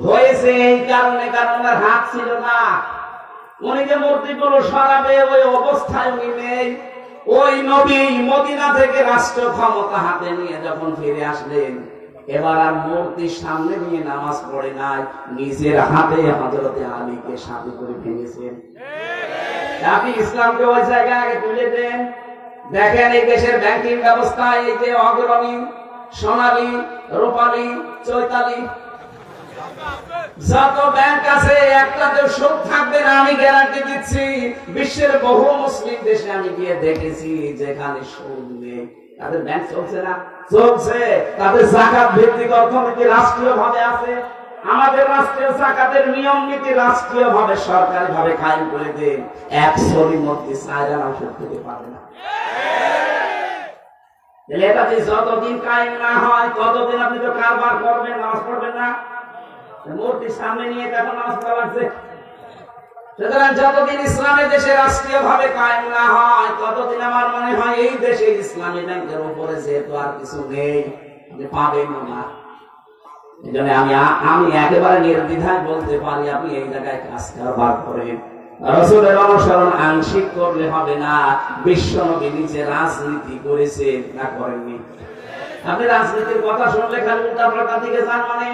হয়েছে এই কারণে, কারণ ওনার হাত ছিল না। উনি যে মূর্তিগুলো সরাবে ওই অবস্থায় উনি নেই। ওই নবী মদিনা থেকে রাষ্ট্র ক্ষমতা হাতে নিয়ে যখন ফিরে আসলেন, এবার আর মূর্তির সামনে নিয়ে নামাজ পড়ে নাই, নিজের হাতে হযরতে আলীকে সাথে করে ভেঙেছেন। আপনি ইসলামকে ওই জায়গায় আগে তুলে দেন। দেখেন এই দেশের ব্যাংকিং ব্যবস্থা, এই যে অগ্রণী, সোনালী, রূপালী, চৈতালি, যত ব্যাংক আছে একটাতেও সুদ থাকবে না, আমি গ্যারান্টি দিচ্ছি। বিশ্বের বহু মুসলিম দেশে আমি গিয়ে দেখেছি যেখানে সুদ নেই, তাদের ব্যাংক চলছে না, চলছে। তাদের যাকাত ভিত্তিক অর্থনীতি রাষ্ট্রীয় ভাবে আছে। আমাদের রাষ্ট্রীয় যাকাতের নিয়ম নীতি রাষ্ট্রীয় ভাবে সরকারি ভাবে কায়েম করে দেন, 100 মধ্যে 4 আনা সুদ থেকে পাবে না। এটাতে যতদিন কায়েম না হয় ততদিন আপনি তো কারবার করবেন, নামাজ পড়বেন না। মূর্তি সামনে নিয়ে এখন নামাজ পড়া লাগছে। সুতরাং যতদিন ইসলামের দেশে রাষ্ট্রীয় ভাবে কায়েম না হয় ততদিন আমার মনে হয় এই দেশে ইসলামী ব্যাংকের উপরে যেহেতু আর কিছু নেই, আপনি পাবেন না। এই জন্য আমি একেবারে নির্দ্বিধায় বলতে পারি, আপনি এই জায়গায় কাজ কারবার করেন। রাসূলের অনুসরণ আংশিক করলে হবে না। বিশ্বনবী নিজে রাজনীতি করেছেন না করেননি? আপনি রাজনীতির কথা শুনলে খালি উল্টা পাল্টা দিকে যান। মানে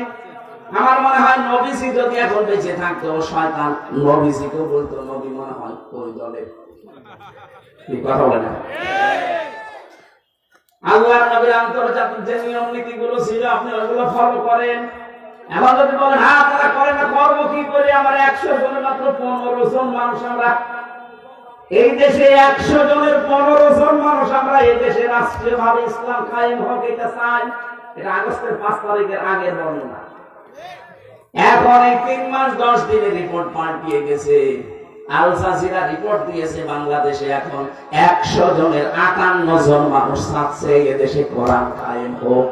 আমার মনে হয় নবীজি যদি এখন বেঁচে থাকতো, শয়তান নবীজিকেও বলতো নবী মনে হয় ওই দলে। কি কথা বলে না? আল্লাহর নবীর আন্তর্জাতিক যে নিয়ম নীতি গুলো ছিল আপনি ওগুলো ফলো করেন। এখন যদি বলেন হ্যাঁ আপনারা করেন না, করবো কি করে? আমার 100 জনের মাত্র 15 জন মানুষ আমরা এই দেশে, 100 জনের 15 জন মানুষ আমরা এই দেশে রাষ্ট্রীয় ভাবে ইসলাম কায়েম হোক এটা চাই। এটা আগস্টের 5 তারিখের আগের বর্ণনা। এখন এই 3 মাস 10 দিনের রিপোর্ট পাল্টিয়ে গেছে। আল জাজিরা রিপোর্ট দিয়েছে বাংলাদেশে এখন 100 জনের 58 জন মানুষ চাচ্ছে এদেশে কোরআন কায়েম হোক।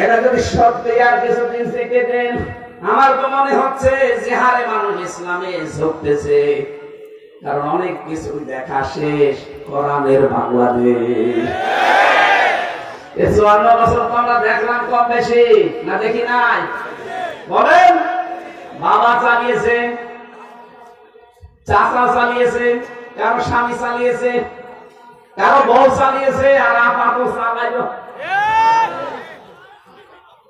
এটা যদি সত্যি আর কিছুদিন থেকে দেন, আমার তো মনে হচ্ছে যে হারে মানুষ ইসলামে ঝুঁকতেছে, কারণ অনেক কিছু দেখা শেষ। কোরআনের বাংলাদেশ 54 বছর তো আমরা দেখলাম কম বেশি না, দেখি নাই? বলেন, বাবা চালিয়েছে, চাচা চালিয়েছে, কারো স্বামী চালিয়েছে, কারো বউ চালিয়েছে, আর আপাতত চালাইল।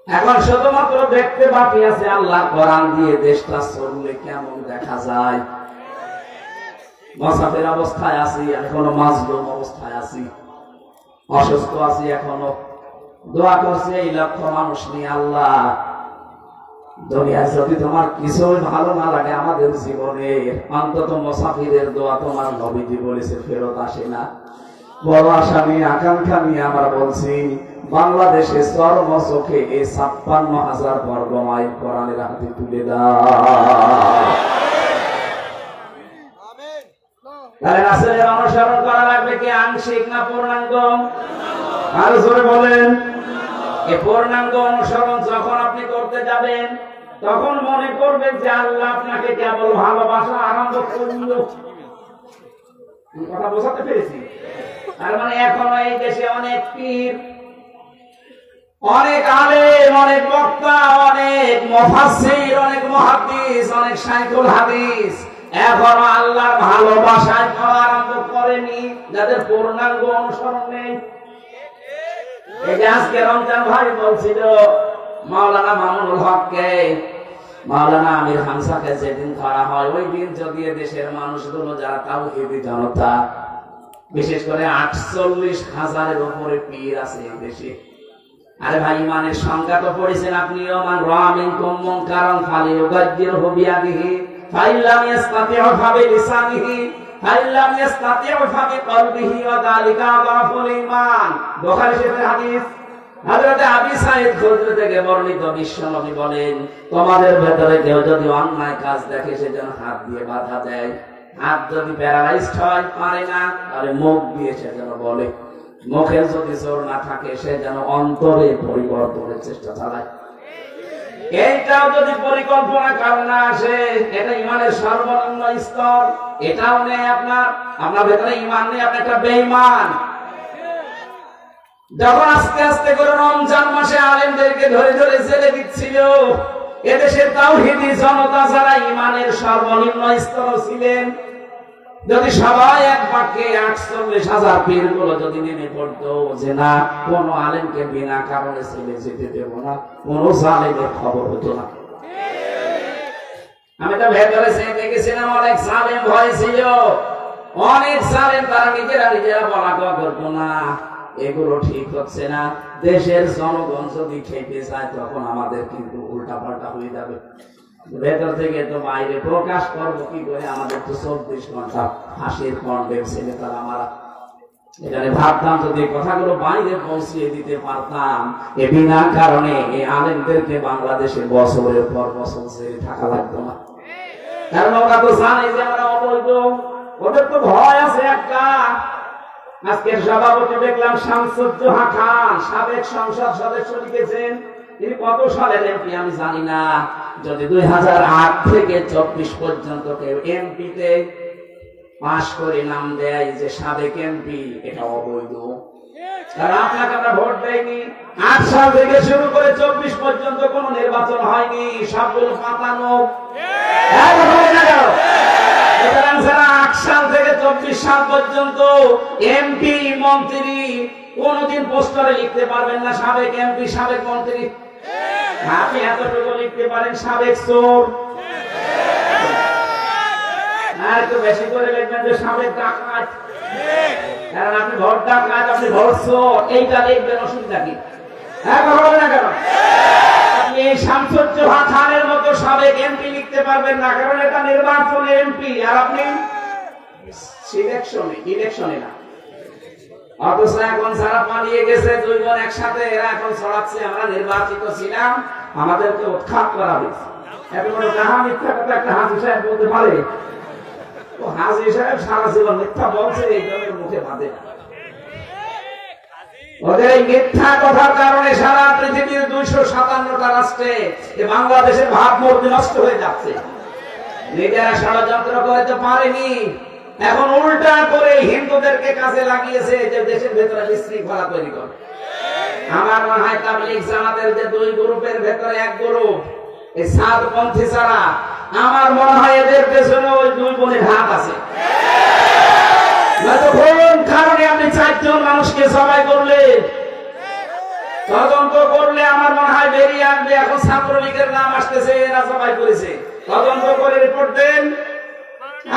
এখন শুধুমাত্র দেখতে বাকি আছে আল্লাহ কোরআন দিয়ে দেশটা চললে কেমন দেখা যায়। মুসাফির অবস্থায় আছি, এখনো মাজলুম অবস্থায় আছি, অসুস্থ আছি, এখনো দোয়া করছি এই লক্ষ মানুষ নিয়ে, আল্লাহ দুনিয়ায় যদি তোমার কিছু ভালো না লাগে আমাদের জীবনে, অন্তত মুসাফিরের দোয়া তোমার নবীজি বলেছে ফেরত আসে না। বড় আশা নিয়ে আকাঙ্ক্ষা নিয়ে আমরা বলছি বাংলাদেশে চরম চোখে এই 56,000 বর্গ মাইল কোরআনের হাতে তুলে দাও। তাহলে রাসূলের অনুসরণ করা লাগবে কি আংশিক না পূর্ণাঙ্গ? আরো জোরে বলেন। এই পূর্ণাঙ্গ অনুসরণ যখন আপনি করতে যাবেন তখন মনে করবেন যে আল্লাহ আপনাকে কেবল ভালোবাসা আরম্ভ করল। কথা বোঝাতে পেরেছি? তার মানে এখন এই দেশে অনেক পীর, অনেক আলেম, অনেক বক্তা, অনেক মুফাসসির, অনেক মুহাদ্দিস, অনেক শাইখুল হাদিস এখনো আল্লাহর ভালোবাসায় আরম্ভ করেনি, যাদের পূর্ণাঙ্গ অনুসরণ নেই। এই যে আজকে রমজান ভাই বলছিল মাওলানা মামুনুল হককে, মাওলানা আমির হামজাকে যেদিন ধরা হয় ওই দিন যদি দেশের মানুষগুলো যারা তাওহীদি জনতা, বিশেষ করে 48,000-এর উপরে পীর আছে এই দেশে। আরে ভাই ইমানের সংজ্ঞা তো পড়েছেন আপনিও, মান রাআ মিনকুম মুনকারান ফালিয়ুগায়্যিরহু বিয়াদিহি ফাইল্লাম ইসতাতি'উ ফাবিলিসানিহি ফাইল্লাম ইসতাতি'উ ফাবিকলবিহি ওয়া যালিকা আযআফুল ঈমান। বুখারী শরীফের হাদিস। হযরত আবু সাঈদ খুদরি থেকে বর্ণিত, বিশ্বনবী বলেন তোমাদের ভেতরে কেউ যদি অন্যায় কাজ দেখে সে যেন হাত দিয়ে বাধা দেয়। হাত যদি প্যারালাইজড হয়, পারে না, তাহলে মুখ দিয়ে সে যেন বলে। মুখে যদি জোর না থাকে সে যেন অন্তরে পরিবর্তনের চেষ্টা চালায়। এইটাও যদি পরিকল্পনা করে না আসে, এটা ইমানের সর্বনিম্ন স্তর। এটাও নেই আপনার ভেতরে ইমান নেই, আপনি একটা বেঈমান। যখন আস্তে আস্তে করে রমজান মাসে আলেমদেরকে ধরে ধরে জেলে দিচ্ছিল, এদেশের তাওহীদি জনতা যারা ইমানের সর্বনিম্ন স্তর ছিলেন, যদি সবাই এক বাক্যে 48,000 পীর গুলো যদি নেমে পড়তো যে না কোন আলেমকে বিনা কারণে ছেলে যেতে দেব না, কোন জালেমের খবর হতো না। আমি তো ভেতরে দেখেছিলাম অনেক জালেম ভয় ছিল, অনেক জালেম তারা নিজেরা বলা করতো না এগুলো ঠিক হচ্ছে না। দেশের জনগণ যদি খেপে যায় তখন আমাদের কিন্তু উল্টা পাল্টা হয়ে যাবে। ভেতর থেকে তো বাইরে প্রকাশ করবো কি করে? আমাদের তো 24 ঘন্টা ফাঁসির কন্ডেম ছেলে তারা আমরা এখানে ভাবতাম যদি কথাগুলো বাইরে পৌঁছিয়ে দিতে পারতাম, এ বিনা কারণে এই আলেমদেরকে বাংলাদেশে বছরের পর বছর ছেড়ে থাকা লাগতো না। কারণ ওরা তো জানে যে আমরা অবৈধ, ওদের তো ভয় আছে একটা। আজকের সভাপতি দেখলাম শামসুজ্জোহা খান, সাবেক সংসদ সদস্য লিখেছেন, তিনি কত সালের এমপি আমি জানি না, যদি 2008 থেকে 24 পর্যন্ত কেউ এমপিতে পাশ করে নাম দেয় যে সাবেক এমপি, এটা অবৈধ। কারণ আপনাকে আমরা ভোট দেয়নি। 8 সাল থেকে শুরু করে 24 পর্যন্ত কোন নির্বাচন হয়নি, সবগুলো পাতানো। সুতরাং যারা 8 সাল থেকে 24 সাল পর্যন্ত এমপি মন্ত্রী কোনদিন পোস্টারে লিখতে পারবেন না সাবেক এমপি সাবেক মন্ত্রী। আপনি এতটুকু লিখতে পারেন সাবেক চোর, আর একটু বেশি করে লিখবেন যে সাবেক ডাকাত। কারণ আপনি ভোট ডাকাত, আপনি ভোট চোর, এইটা লিখবেন, অসুবিধা কি? হ্যাঁ, বলবেন না কেন? আপনি শামসুজ্জোহা খানের মতো সাবেক এমপি লিখতে পারবেন না, কারণ এটা নির্বাচনে এমপি, আর আপনি ইলেকশনে না। অথচ এখন যারা পালিয়ে গেছে, 2 বোন একসাথে, এরা এখন ছড়াচ্ছে আমরা নির্বাচিত ছিলাম, আমাদেরকে উৎখাত করা হয়েছে। এত বড় কাহা মিথ্যা কথা একটা হাজি সাহেব বলতে পারে? ও হাজি সাহেব সারা জীবন মিথ্যা বলছে, এই জনের মুখে বাঁধে না। ওদের এই মিথ্যা কথার কারণে সারা পৃথিবীর 257টা রাষ্ট্রে বাংলাদেশের ভাবমূর্তি নষ্ট হয়ে যাচ্ছে। নিজেরা ষড়যন্ত্র করে তো পারেনি, এখন উল্টা করে হিন্দুদেরকে কাজে লাগিয়েছে যে দেশের ভেতরে বিশৃঙ্খলা তৈরি করে। আমার মনে হয় তাবলীগ জামাতের যে 2 গ্রুপের ভেতরে এক গ্রুপ এই সাদপন্থী যারা, আমার মনে হয় এদের পেছনে ওই 2 বোনের হাত আছে। কোন কারণে আপনি 4 জন মানুষকে সবাই করলেন? তদন্ত করলে আমার মনে হয় বেরিয়ে আসবে। এখন ছাত্রলীগের নাম আসতেছে, এরা সবাই করেছে, তদন্ত করে রিপোর্ট দেন।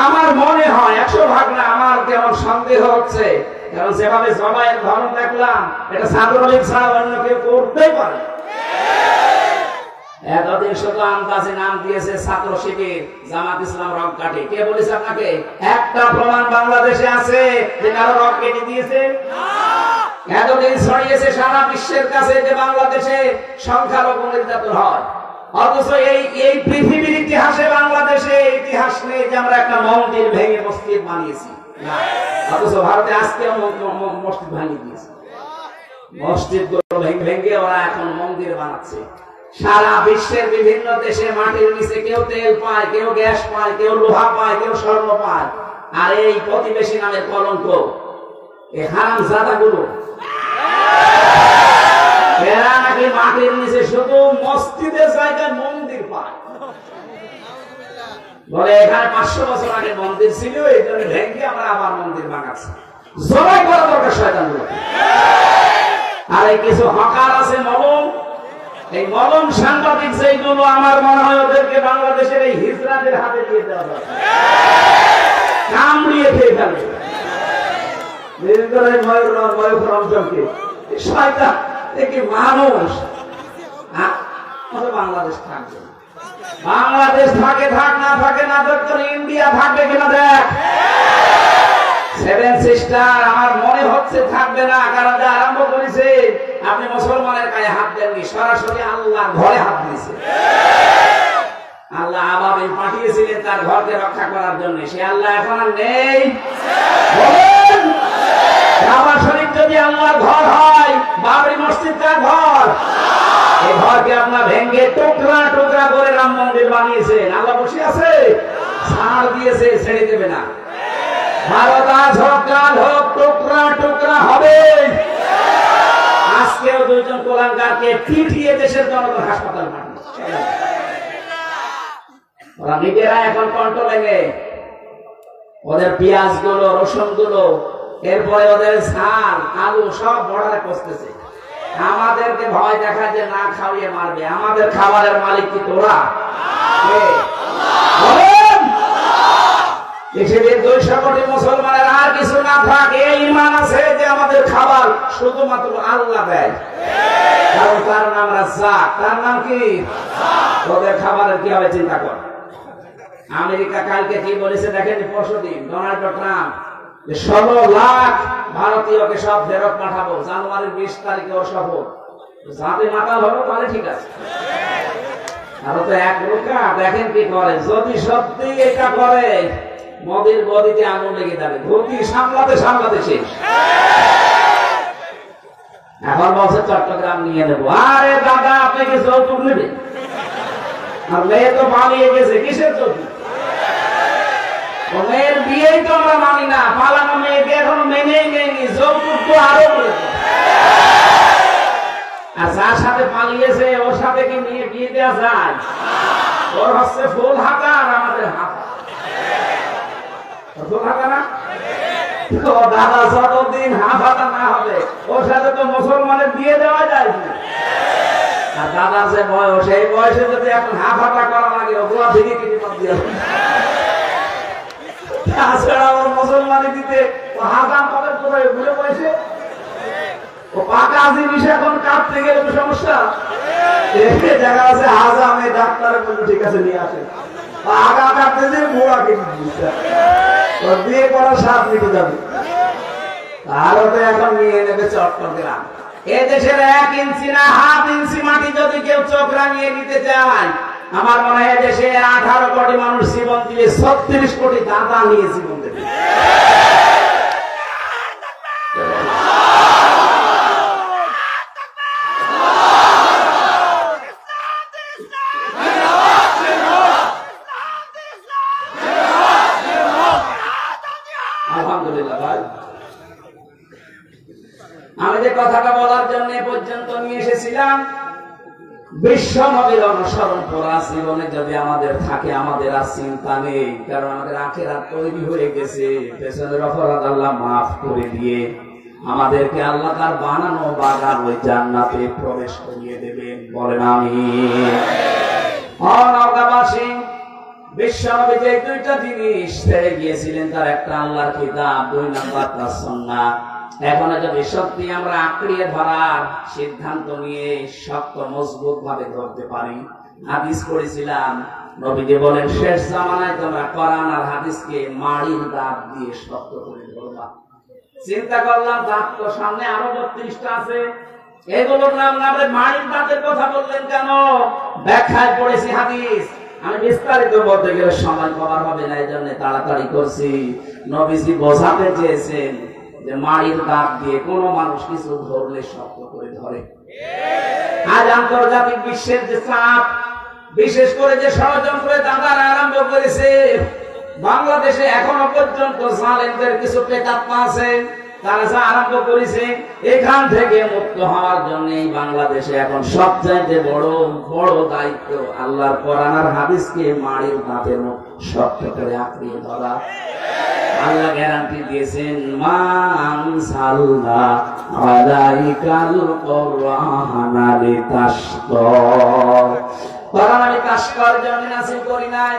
আমার মনে হয় 100 ভাগ না, আমার কেমন সন্দেহ হচ্ছে, কারণ যেভাবে জবাইয়ের ধরন দেখলাম, এটা ছাত্রলীগ ছাড়া অন্য কেউ করতেই পারে। এতদিন শুধু আন্দাজে নাম দিয়েছে ছাত্র শিবির, জামাত ইসলাম রক কাটে। কে বলেছে আপনাকে? একটা প্রমাণ বাংলাদেশে আছে যে কারো রক কেটে দিয়েছে? এতদিন ছড়িয়েছে সারা বিশ্বের কাছে যে বাংলাদেশে সংখ্যালঘু নির্যাতন হয়, অথচ এই পৃথিবীর ইতিহাসে বাংলাদেশে ইতিহাস নেই যে আমরা একটা মন্দির ভেঙে মসজিদ বানিয়েছি। অথচ ভারতে আজকে মসজিদ ভাঙিয়ে দিয়েছে, মসজিদ গুলো ভেঙে ওরা এখন মন্দির বানাচ্ছে। সারা বিশ্বের বিভিন্ন দেশে মাটির নিচে কেউ তেল পায়, কেউ গ্যাস পায়, কেউ লোহা পায়, কেউ স্বর্ণ পায়। আর এই প্রতিবেশী নামের কলঙ্ক, এই হারামজাদাগুলো এরা নাকি মাটির নিচে শুধু মসজিদের জায়গায় মন্দির পায়। বলে এখানে 500 বছর আগে মন্দির ছিল, এই জন্য ভেঙে আমরা আবার মন্দির বানাচ্ছি। জবাই করা দরকার শয়তানগুলো। আর এই কিছু হকার আছে মলম, এই মলম সাংবাদিক যেগুলো, আমার মনে হয় ওদেরকে বাংলাদেশের এই হিজড়াদের হাতে দিয়ে দেওয়া দরকার, কামড়িয়ে খেয়ে ফেলবে। শয়তান কি মানুষ? বাংলাদেশ থাকবে, বাংলাদেশ থাকে, থাক না থাকে না, তোর ইন্ডিয়া থাকবে কিনা দেখ। 7 সিস্টার আমার মনে হচ্ছে থাকবে না, কারণ যা আরম্ভ করেছে, আপনি মুসলমানের গায়ে হাত দেননি, সরাসরি আল্লাহর ঘরে হাত দিয়েছে। আল্লাহ আবাবিল পাঠিয়েছিলেন তার ঘরকে রক্ষা করার জন্য, সে আল্লাহ এখন আর নেই। কাবা শরীফ যদি আল্লাহর ঘর হয়, বাবরি মসজিদ কার ঘর? এই ঘরকে আপনার ভেঙে টুকরা টুকরা করে রাম মন্দির বানিয়েছেন। আল্লাহ বসে আছে, ছাড় দিয়েছে, ছেড়ে দেবে না। ভারত আজ হোক কাল হোক টুকরা টুকরা হবে। আজকেও 2 জন কোলাঙ্গারকে পিটিয়ে দেশের জনগণ হাসপাতাল পাঠিয়েছে। ওরা নিজেরা এখন কন্ট্রোলে নেই, ওদের পেঁয়াজ গুলো, রসুন গুলো, এরপরে ওদের ঝাল আলু সব বর্ডারে পৌঁছতেছে। আমাদেরকে ভয় দেখায় যে না খাওয়িয়ে মারবে। আমাদের খাবারের মালিক কি তোরা? পৃথিবীর 200 কোটি মুসলমানের আর কিছু না থাক, এই ঈমান আছে যে আমাদের খাবার শুধুমাত্র আল্লাহ দেয়, কারণ তার নাম রাজ্জাক। তার নাম কি? ওদের খাবারের কি হবে চিন্তা কর। আমেরিকা কালকে কি বলেছে দেখেন, পরশুদিন ডোনাল্ড ট্রাম্প 16 লাখ ভারতীয়কে সব ফেরত পাঠাবো জানুয়ারির 20 তারিখে ও শপথ। যাতে মাতাল হলো তাহলে ঠিক আছে, আর তো এক লোকা দেখেন কি করে। যদি সত্যি এটা করে মোদির গদিতে আগুন লেগে যাবে, গদি সামলাতে সামলাতে শেষ। এখন বলছে চট্টগ্রাম নিয়ে নেবো। আরে দাদা, আপনি কি যৌতুক নেবেন? আর মেয়ে তো পালিয়ে গেছে, কিসের যৌতুক? মেয়ের বিয়েই তো আমরা মানি না, পালানো মেয়েকে এখন মেনেই নেয়নি, যৌতুক তো আরো বলেছে। আর যার সাথে পালিয়েছে ওর সাথে কি নিয়ে বিয়ে দেওয়া যায়? ওর হচ্ছে ফুল হাতা আর আমাদের হাতা। ফুল হাতা না? দাদা যতদিন হাফ হাতা না হবে ওর সাথে তো মুসলমানের বিয়ে দেওয়া যায় না। আর দাদার যে বয়স, এই বয়সে যদি এখন হাফ হাতা করা লাগে ওগুলো থেকে কিছু দিয়ে তাছাড়া ওর মুসলমানি দিতে হাজাম পাবে কোথায় ঘুরে বসে। ও পাকা জিনিস এখন কাটতে গেলে তো সমস্যা। জায়গা আছে হাজামে ডাক্তারে বলতে ঠিক আছে নিয়ে আসে, আগা কাটতে যে মোড়া কেটে দিচ্ছে, ওর বিয়ে করা 7 মিনিটে যাবে। তারও তো এখন নিয়ে নেবে চট্টগ্রাম। এ দেশের 1 ইঞ্চি না 1/2 ইঞ্চি মাটি যদি কেউ চোখ রাঙিয়ে নিতে চায়, আমার মনে হয় দেশে 18 কোটি মানুষ জীবন দিলে 36 কোটি দাদা নিয়ে জীবন দেবে। আলহামদুলিল্লাহ ভাই, আমি যে কথাটা বলার জন্য পর্যন্ত নিয়ে এসেছিলাম, বিশ্ব নবীর অনুসরণ করা জীবনে যদি আমাদের থাকে, আমাদের আর চিন্তা নেই, কারণ আমাদের আখিরাত তৈরি হয়ে গেছে। পেছনের অপরাধ আল্লাহ মাফ করে দিয়ে আমাদেরকে আল্লাহ তার বানানো বাগান ওই জান্নাতে প্রবেশ করিয়ে দেবেন, বলেন আমিন। নওগাঁবাসী, বিশ্ব নবী যে 2টা জিনিস ছেড়ে গিয়েছিলেন, তার একটা আল্লাহর কিতাব, 2 নাম্বার তার সুন্নাহ। এখনো যদি সত্যি আমরা আঁকড়িয়ে ধরার সিদ্ধান্ত নিয়ে শক্ত মজবুত ভাবে ধরতে পারি। হাদিস পড়েছিলাম, নবীজি বলেন শেষ জামানায় তোমরা কোরআন আর হাদিসকে মাড়ির দাঁত দিয়ে শক্ত করে ধরবা। চিন্তা করলাম দাঁত তো সামনে আরো 32টা আছে, এগুলোর নাম না মাড়ির দাঁতের কথা বললেন কেন? ব্যাখ্যায় পড়েছি হাদিস। আমি বিস্তারিত বলতে গেলে সময় কভার হবে না, এই জন্য তাড়াতাড়ি করছি। নবীজি বোঝাতে চেয়েছেন যে মাড়ির দাঁত দিয়ে কোন মানুষ কিছু ধরলে শক্ত করে ধরে। আজ আন্তর্জাতিক বিশ্বের যে চাপ, বিশেষ করে যে ষড়যন্ত্রে দাদারা আরম্ভ করেছে, বাংলাদেশে এখনো পর্যন্ত জালেমদের কিছু প্রেতাত্মা আছে, তারা যা আরম্ভ করেছে, এখান থেকে মুক্ত হওয়ার জন্য বাংলাদেশে এখন সবচাইতে বড় বড় দায়িত্ব আল্লাহর কোরআন আর হাদিসকে মাড়ির দাঁতের শক্ত করে আঁকড়িয়ে ধরা। আল্লাহ গ্যারান্টি দিয়েছেন, মান সাল্লা আলাইকাল কুরআনা লিতাশকা। কোরআন আমি তাশকার জন্য নাযিল করি নাই,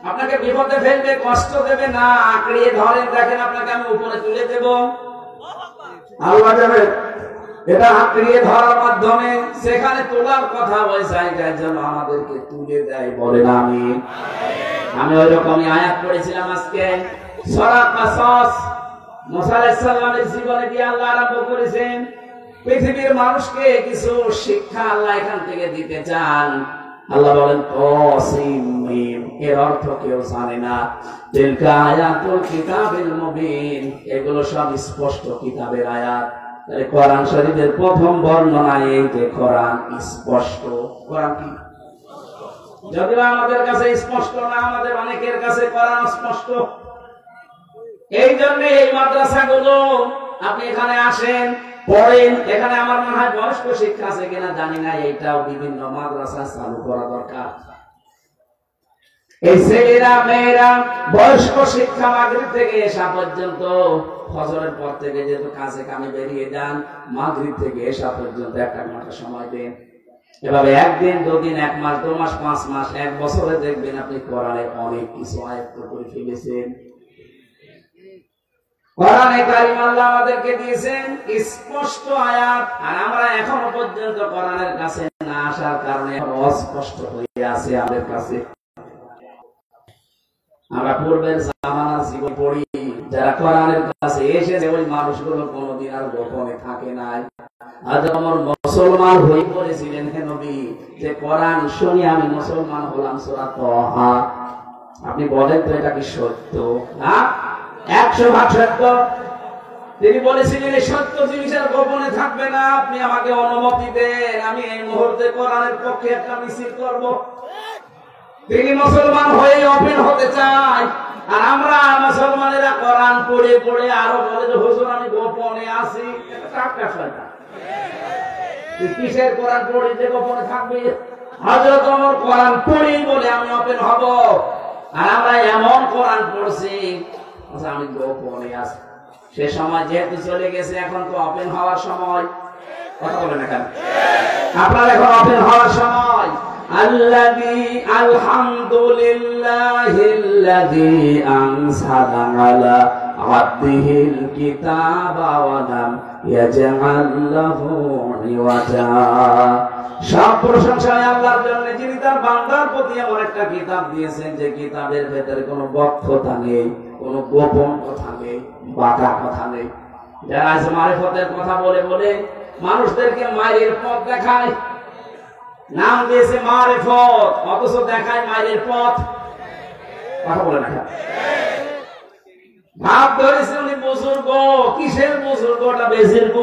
আপনাকে বিপদে ফেলবে, কষ্ট দেবে না। আঁকড়িয়ে ধরেন, দেখেন আপনাকে আমি উপরে তুলে দেব। আল্লাহ যাবে এটা আঁকড়িয়ে ধরার মাধ্যমে সেখানে তোলার কথা ওই জায়গায় যেন আমাদেরকে তুলে দেয়, বলেন আমিন। আমি ওই রকমই আয়াত পড়েছিলাম আজকে, সূরা কাসাস। মুসা আলাইহিস সালামের জীবনে দিয়ে আল্লাহ আরম্ভ করেছেন, পৃথিবীর মানুষকে কিছু শিক্ষা আল্লাহ এখান থেকে দিতে চান। আল্লাহ বলেন তাসিম মিম, এর অর্থ কেউ জানে না। তিলকা আয়াতুল কিতাবিল মুবিন, এগুলো সব স্পষ্ট কিতাবের আয়াত। তাহলে কোরআন শরীফের প্রথম বর্ণনায় এই যে কোরআন স্পষ্ট। কোরআন কি? যদিও আমাদের কাছে স্পষ্ট না, আমাদের অনেকের কাছে কোরআন স্পষ্ট। এই জন্য এই মাদ্রাসাগুলো আপনি এখানে আসেন, পড়েন। এখানে আমার মনে হয় বয়স্ক শিক্ষা আছে কিনা জানি না, এইটাও বিভিন্ন মাদ্রাসা চালু করা দরকার। এই ছেলেরা মেয়েরা বয়স্ক শিক্ষা মাগরিব থেকে এশা পর্যন্ত, ফজরের পর থেকে যেহেতু কাজে কামে বেরিয়ে যান, মাগরিব থেকে এশা পর্যন্ত 1 ঘন্টা সময় দেন। এভাবে 1 দিন 2 দিন 1 মাস 2 মাস 5 মাস 1 বছরে দেখবেন আপনি কোরআনে অনেক কিছু আয়ত্ত করে ফেলেছেন। কোরআনে কারীম আল্লাহ আমাদেরকে দিয়েছেন স্পষ্ট আয়াত, আর আমরা এখনো পর্যন্ত কোরআনের কাছে না আসার কারণে অস্পষ্ট হয়ে আছে আমাদের কাছে। আমরা পূর্বের জামানার জীবন পড়ি, যারা কোরআনের কাছে এসেছে ওই মানুষগুলো কোনোদিন আর গোপনে থাকে নাই। আজ আমার মুসলমান হয়ে পড়েছিলেন হে নবী, যে কোরআন শুনি আমি মুসলমান হলাম, সূরা তাহা। আপনি বলেন তো এটা কি সত্য? না, 100% সত্য। তিনি বলেছিলেন এই সত্য জিনিসের গোপনে থাকবে না, আপনি আমাকে অনুমতি দেন, আমি এই মুহূর্তে কোরআনের পক্ষে একটা মিছিল করব। তিনি মুসলমান হয়ে ওপেন হতে চায়, আর আমরা মুসলমানেরা কোরআন পড়ে পড়ে আরো বলে যে হুজুর আমি গোপনে আছি। এটা টাটকা শয়তান। কিসের কোরআন পড়ে যে গোপনে থাকবে? হযরত ওমর কোরআন পড়েই বলে আমি ওপেন হব, আর আমরা এমন কোরআন পড়ছি আমি গোপনে আছি। সে সময় যেহেতু চলে গেছে, এখন তো ওপেন হওয়ার সময়। কথা বলেন না কেন? আপনার এখন ওপেন হওয়ার সময়। আল্লাযী আলহামদুলিল্লাহিল্লাযী আনসালা আলা আবদিহিল কিতাবা ওয়া লাম ইয়াজআল লাহু ইওয়াজা। সব প্রশংসা আল্লাহর জন্য, যিনি তার বান্দার প্রতি এমন একটা কিতাব দিয়েছেন যে কিতাবের ভেতরে কোনো বক্ততা নেই, কোনো গোপন কথা নেই, বাঁকা কথা নেই। যারা আজ মারিফতের কথা বলে বলে মানুষদেরকে মায়ের পথ দেখায়, নাম দিয়েছে মারিফত, অথচ দেখায় মায়ের পথ। কথা বলে না, ভাব ধরেছে উনি বুজুর্গ। কিসের বুজুর্গ? ওটা বেজির্গ।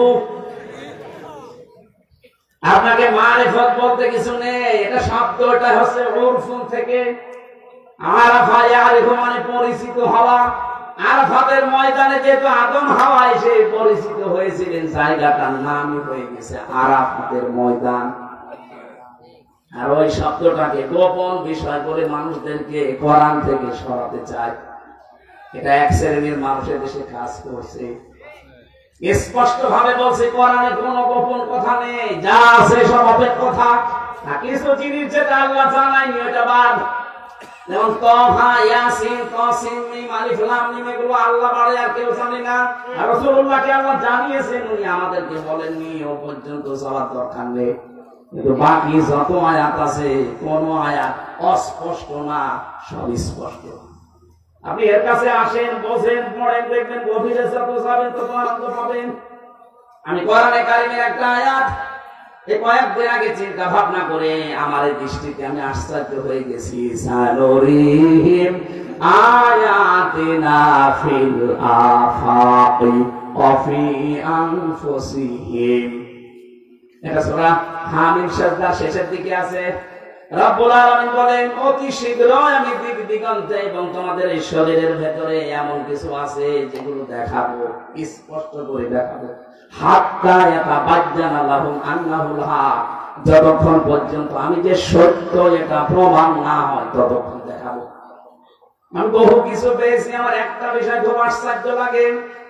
আপনাকে মারিফত বলতে কিছু নেই, এটা শব্দটা হচ্ছে উরফুন থেকে। আরাফা ইয়ারিফু মানে পরিচিত হওয়া। আরাফাতের ময়দানে যেহেতু আদম হাওয়া এসে পরিচিত হয়েছিলেন, জায়গাটার নামই হয়ে গেছে আরাফাতের ময়দান। আর ওই শব্দটাকে গোপন বিষয় বলে মানুষদেরকে কোরআন থেকে সরাতে চায়। এটা এক শ্রেণীর মানুষের দেশে কাজ করছে। স্পষ্ট ভাবে বলছে কোরআনে কোনো গোপন কথা নেই, যা আছে সব ওপেন কথা। কিছু জিনিস যেটা আল্লাহ জানায়নি ওটা বাদ, যেমন তাহা, ইয়াসিন, তাসিন, মিম, আলিফ, লাম, মিম, এগুলো আল্লাহ বাড়ে আর কেউ জানে না। আর রাসূলুল্লাহকে আল্লাহ জানিয়েছেন, উনি আমাদেরকে বলেননি, ও পর্যন্ত যাওয়ার দরকার নেই। কিন্তু বাকি যত আয়াত আছে, কোন আয়াত অস্পষ্ট না, সব স্পষ্ট। আপনি এর কাছে আসেন, বসেন, পড়েন, দেখবেন গভীরে যত যাবেন তত আনন্দ পাবেন। আমি কোরআনে কারীমের একটা আয়াত এই কয়েকদিন আগে চিন্তা ভাবনা করে আমার এই দৃষ্টিতে আমি আশ্চর্য হয়ে গেছি। সানুরিহিম আয়াতিনা ফিল আফাকি ওয়া ফি আনফুসিহিম। এটা সূরা হামিম সাজদার শেষের দিকে আছে। রব্বুল আলামিন বলেন, অতি শীঘ্রই আমি দিক দিগন্তে এবং তোমাদের এই শরীরের ভেতরে এমন কিছু আছে যেগুলো দেখাবো, স্পষ্ট করে দেখাবো। হাত্তা ইয়াতাবাজ্জানা লাহুম আন্নাহুল হক, যতক্ষণ পর্যন্ত আমি যে সত্য এটা প্রমাণ না হয় ততক্ষণ দেখাবো। আমি বহু কিছু পেয়েছি, আমার একটা বিষয় খুব আশ্চর্য লাগে।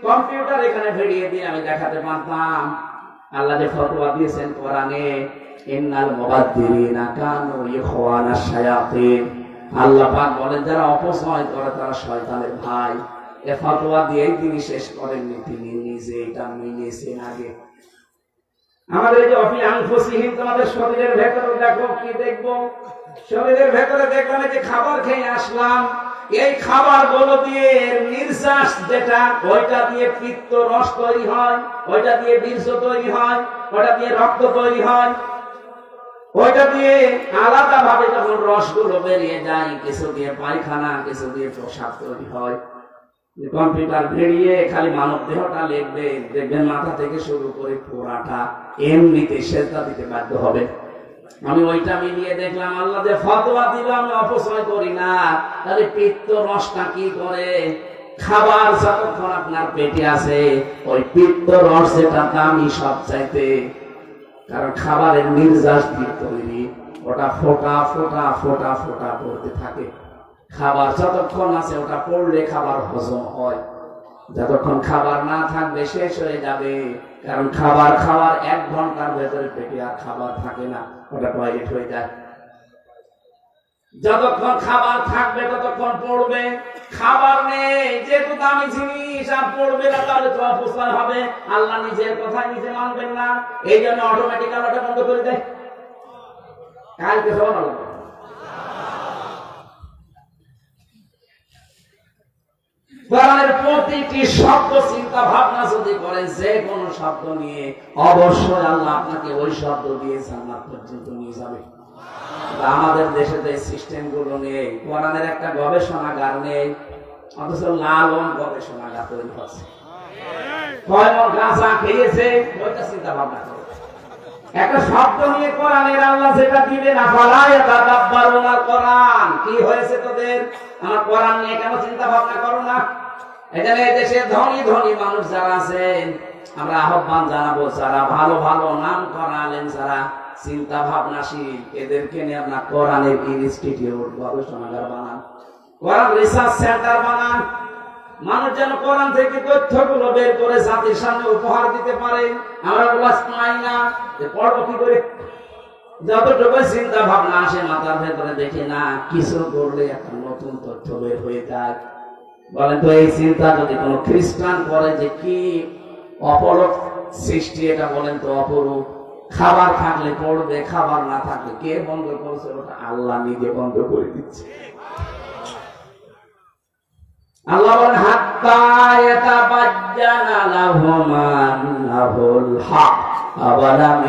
কম্পিউটার এখানে ভিড়িয়ে দিয়ে আমি দেখাতে পারতাম। আল্লাহ যে ফতোয়া দিয়েছেন কোরআনে, ইন্নাল মুবাদ্দিরিনা কানু ইখওয়ানাশ শায়াতিন। আল্লাহ পাক বলেন যারা অপচয় করে তারা শয়তানের ভাই। এই ফতোয়া দিয়েই তিনি শেষ করেননি, তিনি নিজে এটা মিলিয়েছেন আগে। আমাদের এই যে অফি আনফুসিহিম, তোমাদের শরীরের ভেতরে দেখো, কি দেখবো? শরীরের ভেতরে দেখলাম যে খাবার খেয়ে আসলাম, এই খাবার গুলো দিয়ে নির্যাস যেটা, ওইটা দিয়ে পিত্ত রস তৈরি হয়, ওইটা দিয়ে বীর্য তৈরি হয়, ওইটা দিয়ে রক্ত তৈরি হয়, ওইটা দিয়ে আলাদা ভাবে যখন রসগুলো বেরিয়ে যায়, কিছু দিয়ে পায়খানা, কিছু দিয়ে প্রসাদ তৈরি হয়। কম্পিউটার ভেড়িয়ে খালি মানব দেহটা লিখবে, দেখবেন মাথা থেকে শুরু করে পুরাটা এমনিতে সেজদা দিতে বাধ্য হবে। আমি ওইটা মিলিয়ে দেখলাম, আল্লাহ যে ফতোয়া দিল আমি অপচয় করি না। তাহলে পিত্ত রসটা কি করে? খাবার যতক্ষণ আপনার পেটে আছে, ওই পিত্ত রস যেটা দামি সব চাইতে, কারণ খাবারের নির্যাস দিয়ে তৈরি, ওটা ফোটা ফোটা ফোটা ফোটা পড়তে থাকে। খাবার যতক্ষণ আছে ওটা পড়লে খাবার হজম হয়, যতক্ষণ খাবার না থাকবে শেষ হয়ে যাবে। কারণ খাবার খাওয়ার 1 ঘন্টার ভেতরে পেটে আর খাবার থাকে না, ওটা টয়লেট হয়ে যায়। যতক্ষণ খাবার থাকবে ততক্ষণ পড়বে, খাবার নেই যেহেতু দামি জিনিস আর পড়বে না তাহলে তো অপচয় হবে। আল্লাহ নিজের কথা নিজে মানবেন না, এই জন্য অটোমেটিক আল্লাহটা বন্ধ করে দেয়। কালকে সব আল্লাহ কোরআনের প্রতিটি শব্দ চিন্তা ভাবনা যদি করেন, যে কোনো শব্দ নিয়ে অবশ্যই আল্লাহ আপনাকে ওই শব্দ দিয়ে জান্নাত পর্যন্ত নিয়ে যাবে। আমাদের দেশে যে সিস্টেম গুলো নেই, কোরআনের একটা গবেষণাগার নেই, অথচ লালন গবেষণাগার তৈরি হচ্ছে। কয় মন গাঁজা খেয়েছে ওইটা চিন্তা ভাবনা করে একটা শব্দ নিয়ে কোরআনের আল্লাহ যেটা দিবেন, আফালা তাদাব্বারুনা কোরআন, কি হয়েছে তোদের? আমার কোরআন নিয়ে কেন চিন্তা ভাবনা করো না? এখানে দেশে ধনী ধনী মানুষ যারা আছেন, আমরা আহ্বান জানাবো, যারা ভালো ভালো নাম করা আলেম, যারা চিন্তা ভাবনাশীল, এদেরকে নিয়ে আপনার কোরআনের ইনস্টিটিউট গবেষণাগার বানান, কোরআন রিসার্চ সেন্টার বানান। মানুষ যেন কোরআন থেকে তথ্যগুলো বের করে জাতির সামনে উপহার দিতে পারে। আমরা ক্লাস পাই না, পড়বো কি করে? যতটুকু চিন্তা ভাবনা আসে মাথার ভেতরে, দেখে না কিছু করলে একটা নতুন তথ্য বের হয়ে যায়। বলেন তো এই চিন্তা যদি কোনো খ্রিস্টান করে যে কি অপরূপ সৃষ্টি এটা, বলেন তো অপরূপ। খাবার থাকলে পড়বে, খাবার না থাকলে কে বন্ধ করছে? ওটা আল্লাহ নিজে বন্ধ করে দিচ্ছে। আল্লাহ বলেন হাত্তা ইয়াতাবাজ্জানা লাহুম আন্নাহুল হক আওয়ালাম